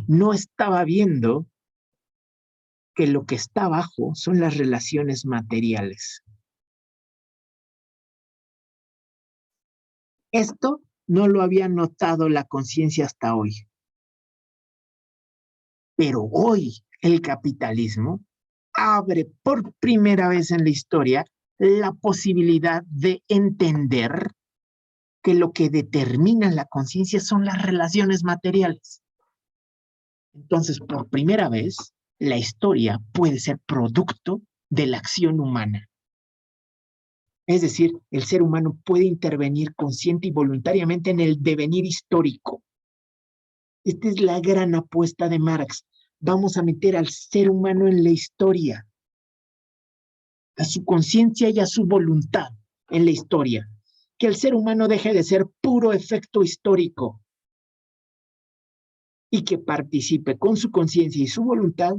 no estaba viendo que lo que está abajo son las relaciones materiales. Esto no lo había notado la conciencia hasta hoy. Pero hoy el capitalismo abre por primera vez en la historia la posibilidad de entender que lo que determina la conciencia son las relaciones materiales. Entonces, por primera vez, la historia puede ser producto de la acción humana. Es decir, el ser humano puede intervenir consciente y voluntariamente en el devenir histórico. Esta es la gran apuesta de Marx. Vamos a meter al ser humano en la historia, a su conciencia y a su voluntad en la historia. Que el ser humano deje de ser puro efecto histórico y que participe con su conciencia y su voluntad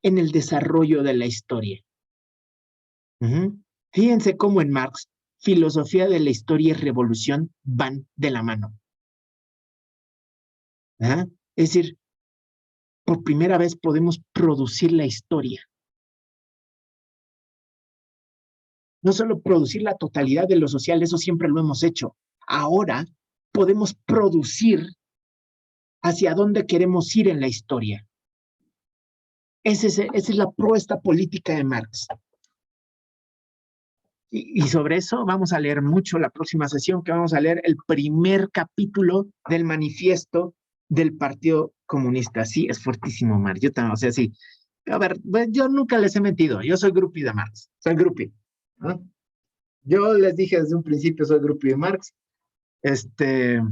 en el desarrollo de la historia. Fíjense cómo en Marx, filosofía de la historia y revolución van de la mano. Es decir, por primera vez podemos producir la historia. No solo producir la totalidad de lo social, eso siempre lo hemos hecho. Ahora podemos producir hacia dónde queremos ir en la historia. Esa es la propuesta política de Marx. Y sobre eso vamos a leer mucho la próxima sesión, que vamos a leer el primer capítulo del manifiesto del Partido Comunista. Sí, es fuertísimo, Marx. Yo también, o sea, sí. A ver, yo nunca les he mentido. Yo soy groupie de Marx. Soy groupie. ¿No? Yo les dije desde un principio, soy groupie de Marx. Entonces,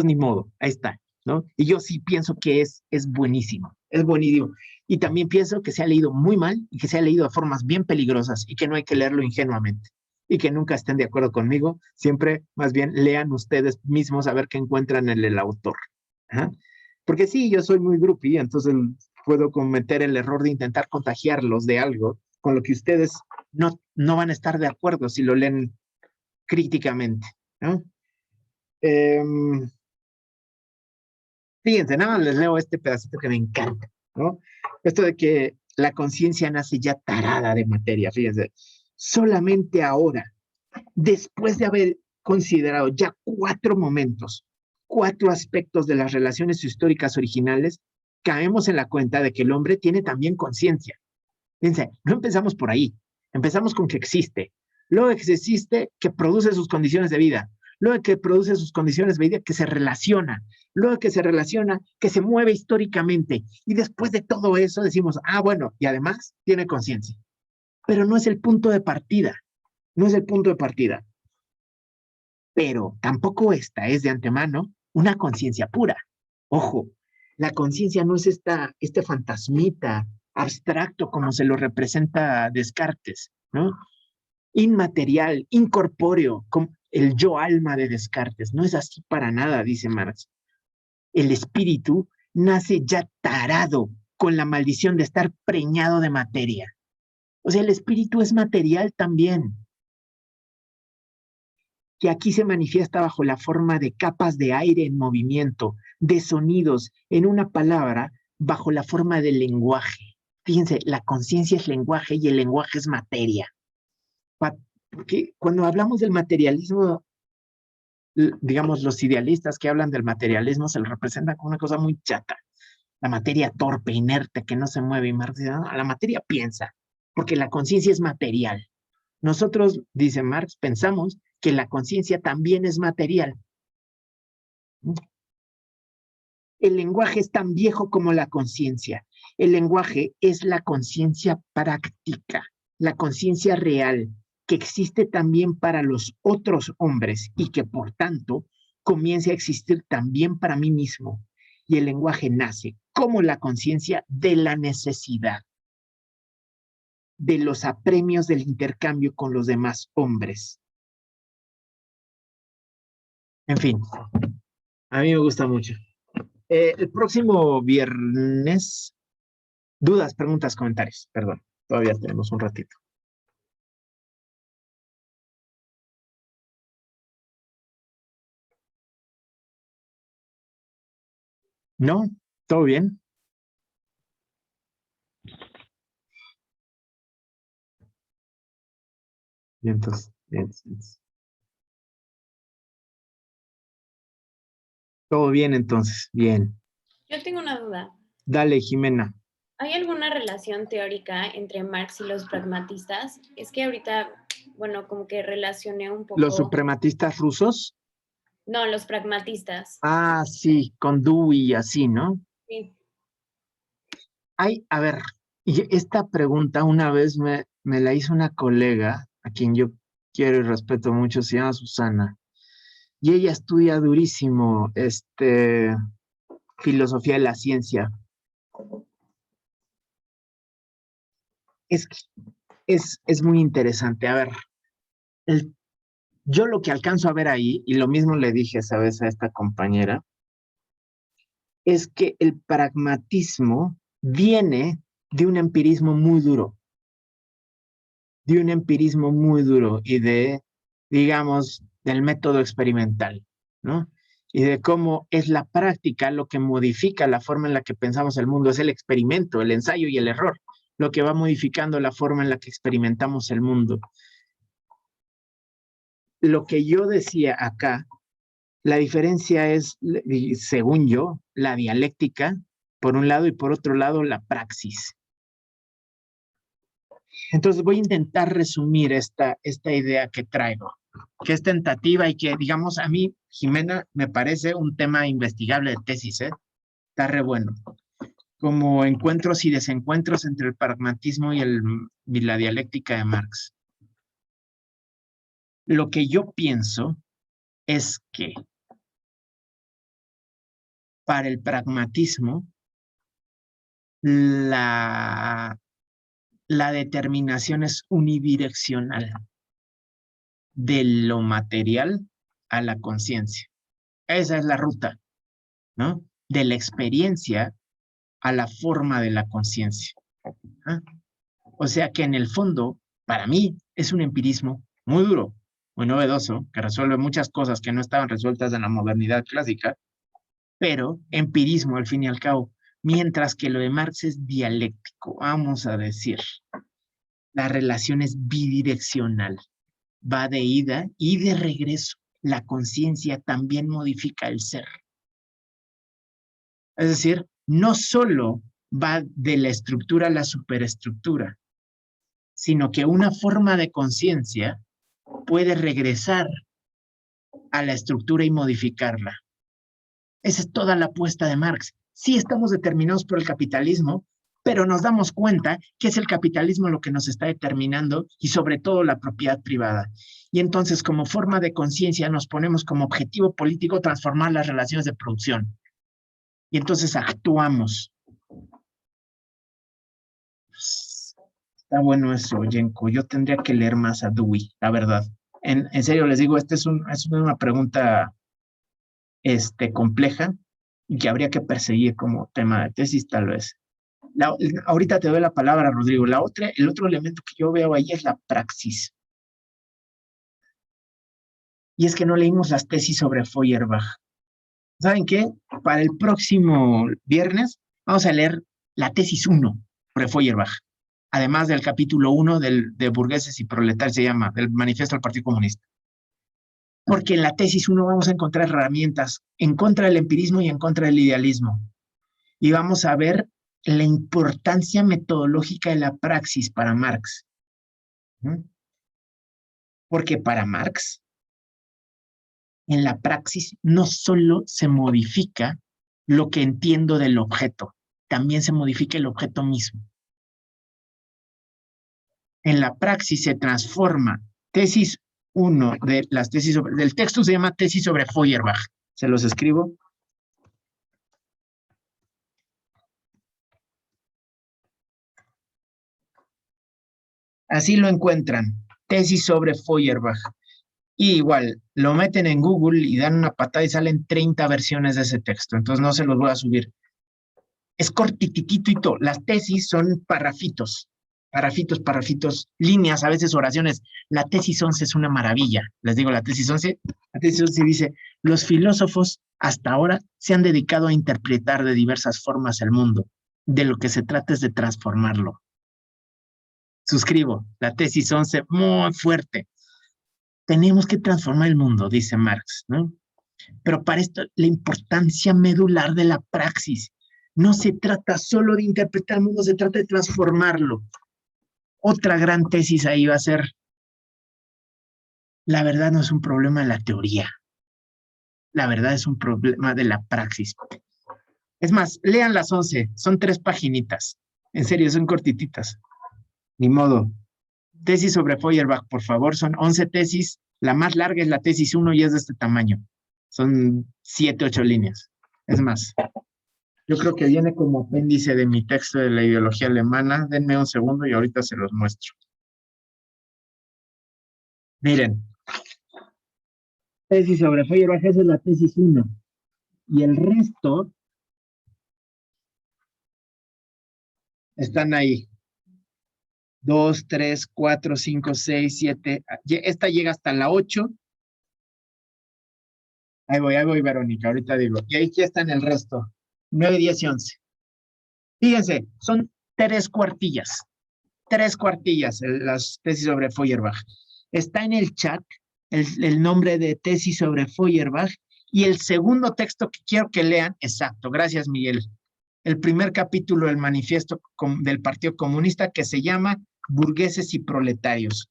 ni modo, ahí está, ¿no? Y yo sí pienso que es buenísimo, es buenísimo. Y también pienso que se ha leído muy mal y que se ha leído de formas bien peligrosas y que no hay que leerlo ingenuamente. Y que nunca estén de acuerdo conmigo, siempre más bien lean ustedes mismos a ver qué encuentran en el autor. ¿Ah? Porque sí, yo soy muy groupie, entonces puedo cometer el error de intentar contagiarlos de algo con lo que ustedes no van a estar de acuerdo si lo leen críticamente, ¿no? Fíjense, nada más les leo este pedacito que me encanta, ¿no? Esto de que la conciencia nace ya tarada de materia, fíjense. Solamente ahora, después de haber considerado ya 4 momentos, 4 aspectos de las relaciones históricas originales, caemos en la cuenta de que el hombre tiene también conciencia. Fíjense, no empezamos por ahí, empezamos con que existe. Luego que existe, que produce sus condiciones de vida. Luego que produce sus condiciones de vida, que se relaciona. Luego que se relaciona, que se mueve históricamente. Y después de todo eso decimos, ah, bueno, y además tiene conciencia. Pero no es el punto de partida. No es el punto de partida. Pero tampoco esta es de antemano una conciencia pura. Ojo, la conciencia no es este fantasmita abstracto como se lo representa Descartes, ¿no? Inmaterial, incorpóreo, como el yo alma de Descartes. No es así para nada, dice Marx. El espíritu nace ya tarado con la maldición de estar preñado de materia. O sea, el espíritu es material también, que aquí se manifiesta bajo la forma de capas de aire en movimiento, de sonidos, en una palabra, bajo la forma del lenguaje. Fíjense, la conciencia es lenguaje y el lenguaje es materia. Porque cuando hablamos del materialismo, digamos, los idealistas que hablan del materialismo se lo representan como una cosa muy chata. La materia torpe, inerte, que no se mueve. Y Marx dice, no, la materia piensa, porque la conciencia es material. Nosotros, dice Marx, pensamos que la conciencia también es material. El lenguaje es tan viejo como la conciencia. El lenguaje es la conciencia práctica, la conciencia real, que existe también para los otros hombres y que por tanto comienza a existir también para mí mismo. Y el lenguaje nace, como la conciencia, de la necesidad, de los apremios del intercambio con los demás hombres. En fin, a mí me gusta mucho. El próximo viernes, dudas, preguntas, comentarios, perdón, todavía tenemos un ratito. ¿No? ¿Todo bien? Bien, entonces, bien. Todo bien, entonces, bien. Yo tengo una duda. Dale, Jimena. ¿Hay alguna relación teórica entre Marx y los pragmatistas? Es que ahorita, bueno, como que relacioné un poco... ¿Los suprematistas rusos? No, los pragmatistas. Ah, sí, con Dewey y así, ¿no? Sí. A ver, y esta pregunta una vez me la hizo una colega, a quien yo quiero y respeto mucho, se llama Susana, y ella estudia durísimo, filosofía de la ciencia. Es muy interesante. A ver, yo lo que alcanzo a ver ahí, y lo mismo le dije esa vez a esta compañera, es que el pragmatismo viene de un empirismo muy duro, y de, digamos, del método experimental, ¿no? Y de cómo es la práctica lo que modifica la forma en la que pensamos el mundo, es el experimento, el ensayo y el error, lo que va modificando la forma en la que experimentamos el mundo. Lo que yo decía acá, la diferencia es, según yo, la dialéctica, por un lado, y por otro lado, la praxis. Entonces voy a intentar resumir esta idea que traigo, que es tentativa y que, digamos, a mí, Jimena, me parece un tema investigable de tesis, ¿eh? Está re bueno. Como encuentros y desencuentros entre el pragmatismo y la dialéctica de Marx. Lo que yo pienso es que para el pragmatismo, la determinación es unidireccional de lo material a la conciencia. Esa es la ruta, ¿no? De la experiencia a la forma de la conciencia. ¿Ah? O sea que en el fondo, para mí, es un empirismo muy duro, muy novedoso, que resuelve muchas cosas que no estaban resueltas en la modernidad clásica, pero empirismo al fin y al cabo, mientras que lo de Marx es dialéctico, vamos a decir. La relación es bidireccional, va de ida y de regreso. La conciencia también modifica el ser. Es decir, no solo va de la estructura a la superestructura, sino que una forma de conciencia puede regresar a la estructura y modificarla. Esa es toda la apuesta de Marx. Sí estamos determinados por el capitalismo, pero nos damos cuenta que es el capitalismo lo que nos está determinando y sobre todo la propiedad privada. Y entonces, como forma de conciencia, nos ponemos como objetivo político transformar las relaciones de producción. Y entonces actuamos. Está bueno eso, Yenko. Yo tendría que leer más a Dewey, la verdad. En serio, les digo, esta es una pregunta compleja y que habría que perseguir como tema de tesis, tal vez. Ahorita te doy la palabra, Rodrigo. El otro elemento que yo veo ahí es la praxis. Y es que no leímos las tesis sobre Feuerbach. ¿Saben qué? Para el próximo viernes vamos a leer la tesis 1 sobre Feuerbach. Además del capítulo 1 de Burgueses y Proletarios, se llama, del Manifiesto del Partido Comunista. Porque en la tesis 1 vamos a encontrar herramientas en contra del empirismo y en contra del idealismo. Y vamos a ver la importancia metodológica de la praxis para Marx. Porque para Marx, en la praxis no solo se modifica lo que entiendo del objeto, también se modifica el objeto mismo. En la praxis se transforma tesis 1 de las tesis del texto se llama tesis sobre Feuerbach. Se los escribo. Así lo encuentran, tesis sobre Feuerbach. Y igual, lo meten en Google y dan una patada y salen 30 versiones de ese texto. Entonces no se los voy a subir. Es cortititito. Las tesis son parrafitos, líneas, a veces oraciones. La tesis 11 es una maravilla. Les digo, la tesis 11 dice, los filósofos hasta ahora se han dedicado a interpretar de diversas formas el mundo. De lo que se trata es de transformarlo. Suscribo, la tesis 11, muy fuerte. Tenemos que transformar el mundo, dice Marx, ¿no? Pero para esto, la importancia medular de la praxis. No se trata solo de interpretar el mundo, se trata de transformarlo. Otra gran tesis ahí va a ser, la verdad no es un problema de la teoría. La verdad es un problema de la praxis. Es más, lean las 11, son 3 paginitas. En serio, son cortititas. Ni modo. Tesis sobre Feuerbach, por favor, son 11 tesis. La más larga es la tesis 1 y es de este tamaño. Son 7, 8 líneas. Es más, yo creo que viene como apéndice de mi texto de la ideología alemana. Denme un segundo y ahorita se los muestro. Miren. Tesis sobre Feuerbach, esa es la tesis 1. Y el resto están ahí. 2, 3, 4, 5, 6, 7. Esta llega hasta la 8. Ahí voy, Verónica, ahorita digo. Y ahí ya están el resto. 9, 10 y 11. Fíjense, son 3 cuartillas. 3 cuartillas las tesis sobre Feuerbach. Está en el chat el nombre de tesis sobre Feuerbach y el segundo texto que quiero que lean, exacto, gracias Miguel, el primer capítulo del manifiesto del Partido Comunista que se llama Burgueses y Proletarios.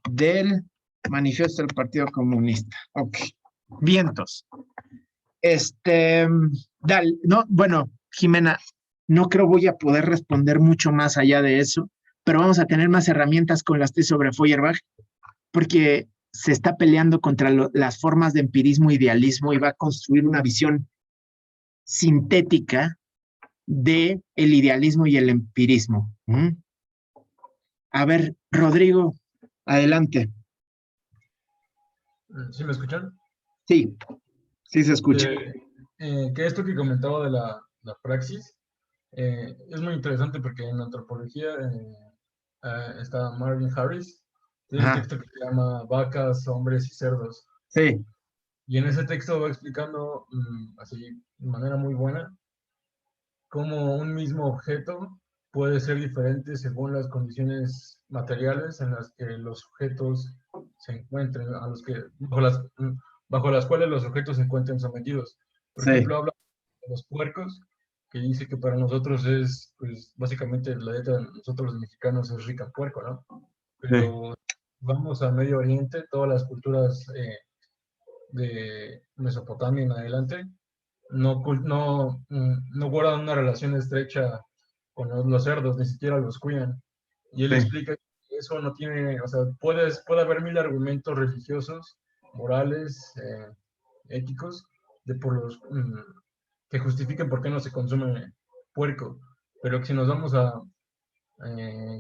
Del manifiesto del Partido Comunista. Ok. Vientos. No, bueno, Jimena, no creo voy a poder responder mucho más allá de eso, pero vamos a tener más herramientas con las tesis sobre Feuerbach, porque se está peleando contra las formas de empirismo e idealismo y va a construir una visión sintética de el idealismo y el empirismo. A ver, Rodrigo, adelante. ¿Sí me escuchan? Sí, sí se escucha. Que esto que comentaba de la praxis es muy interesante porque en antropología está Marvin Harris, tiene un Ajá. texto que se llama Vacas, Hombres y Cerdos. Sí, Y en ese texto va explicando así de manera muy buena cómo un mismo objeto puede ser diferente según las condiciones materiales en las que los sujetos se encuentren, bajo las cuales los sujetos se encuentren sometidos. Por sí, ejemplo, habla de los puercos, que dice que para nosotros es, pues, básicamente la dieta de nosotros los mexicanos es rica en puerco, ¿no? sí, Pero vamos a Medio Oriente, todas las culturas de Mesopotamia en adelante, no guardan una relación estrecha con los cerdos, ni siquiera los cuidan. Y él sí, explica que eso no tiene, o sea, puede haber mil argumentos religiosos, morales, éticos, que justifiquen por qué no se consume puerco. Pero que si nos vamos a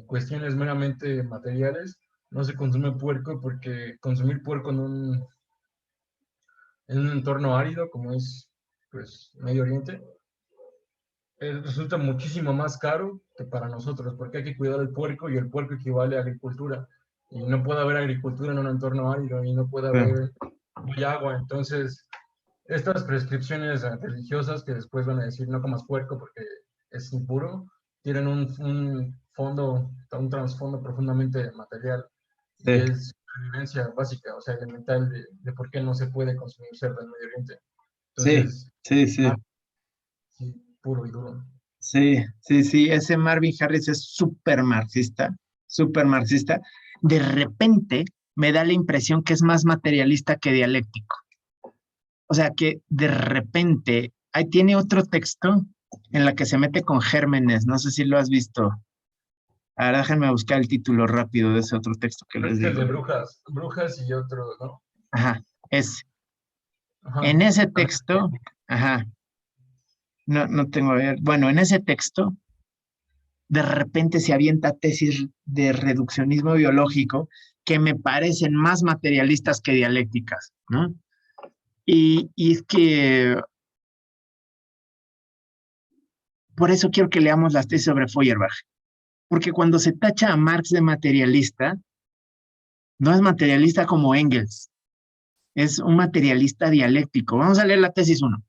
cuestiones meramente materiales, no se consume puerco porque consumir puerco en un entorno árido como es, pues, Medio Oriente, resulta muchísimo más caro que para nosotros, porque hay que cuidar el puerco y el puerco equivale a agricultura. Y no puede haber agricultura en un entorno árido y no puede haber muy agua. Entonces, estas prescripciones religiosas que después van a decir no comas puerco porque es impuro, tienen un fondo, un trasfondo profundamente material. Y sí, es supervivencia básica, o sea, elemental de por qué no se puede consumir cerdo en Medio Oriente. sí, Entonces, sí, sí, sí, puro y duro. sí, sí, sí, ese Marvin Harris es súper marxista, súper marxista. De repente me da la impresión que es más materialista que dialéctico. O sea, que de repente, ahí tiene otro texto en la que se mete con gérmenes, no sé si lo has visto. Ahora déjenme buscar el título rápido de ese otro texto que Creo les que el digo. de brujas y otro, ¿no? Ajá, es. Ajá. En ese texto, ajá, no tengo, a ver, bueno, en ese texto, de repente se avienta tesis de reduccionismo biológico que me parecen más materialistas que dialécticas, ¿no? Y es que por eso quiero que leamos las tesis sobre Feuerbach, porque cuando se tacha a Marx de materialista, no es materialista como Engels, es un materialista dialéctico. Vamos a leer la tesis 1.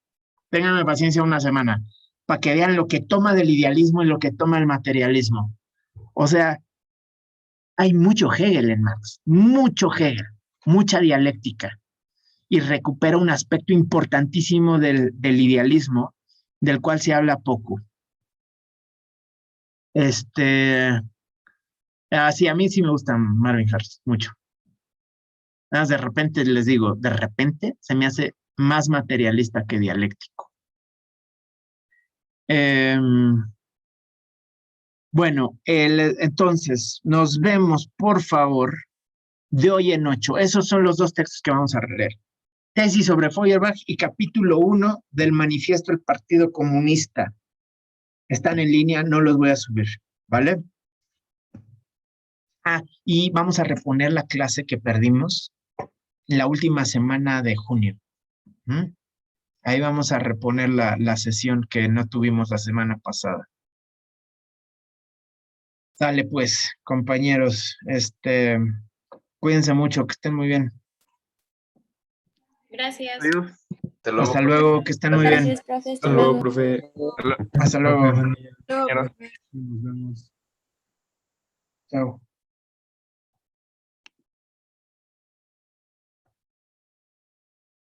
Ténganme paciencia una semana para que vean lo que toma del idealismo y lo que toma el materialismo. O sea, hay mucho Hegel en Marx, mucho Hegel, mucha dialéctica, y recupera un aspecto importantísimo del idealismo, del cual se habla poco. Sí, a mí sí me gusta Marvin Harris, mucho. Nada más de repente les digo, de repente se me hace más materialista que dialéctico. Bueno, entonces, nos vemos, por favor, de hoy en 8. Esos son los dos textos que vamos a leer. Tesis sobre Feuerbach y capítulo 1 del manifiesto del Partido Comunista. Están en línea, no los voy a subir, ¿vale? Y vamos a reponer la clase que perdimos la última semana de junio. Ahí vamos a reponer la sesión que no tuvimos la semana pasada. Dale pues, compañeros, cuídense mucho, que estén muy bien. Gracias. Adiós. Hasta luego, Hasta profe. luego, que estén muy bien. Gracias, profe. Hasta luego, profe. Hasta luego. Compañeros. Nos vemos. Chao.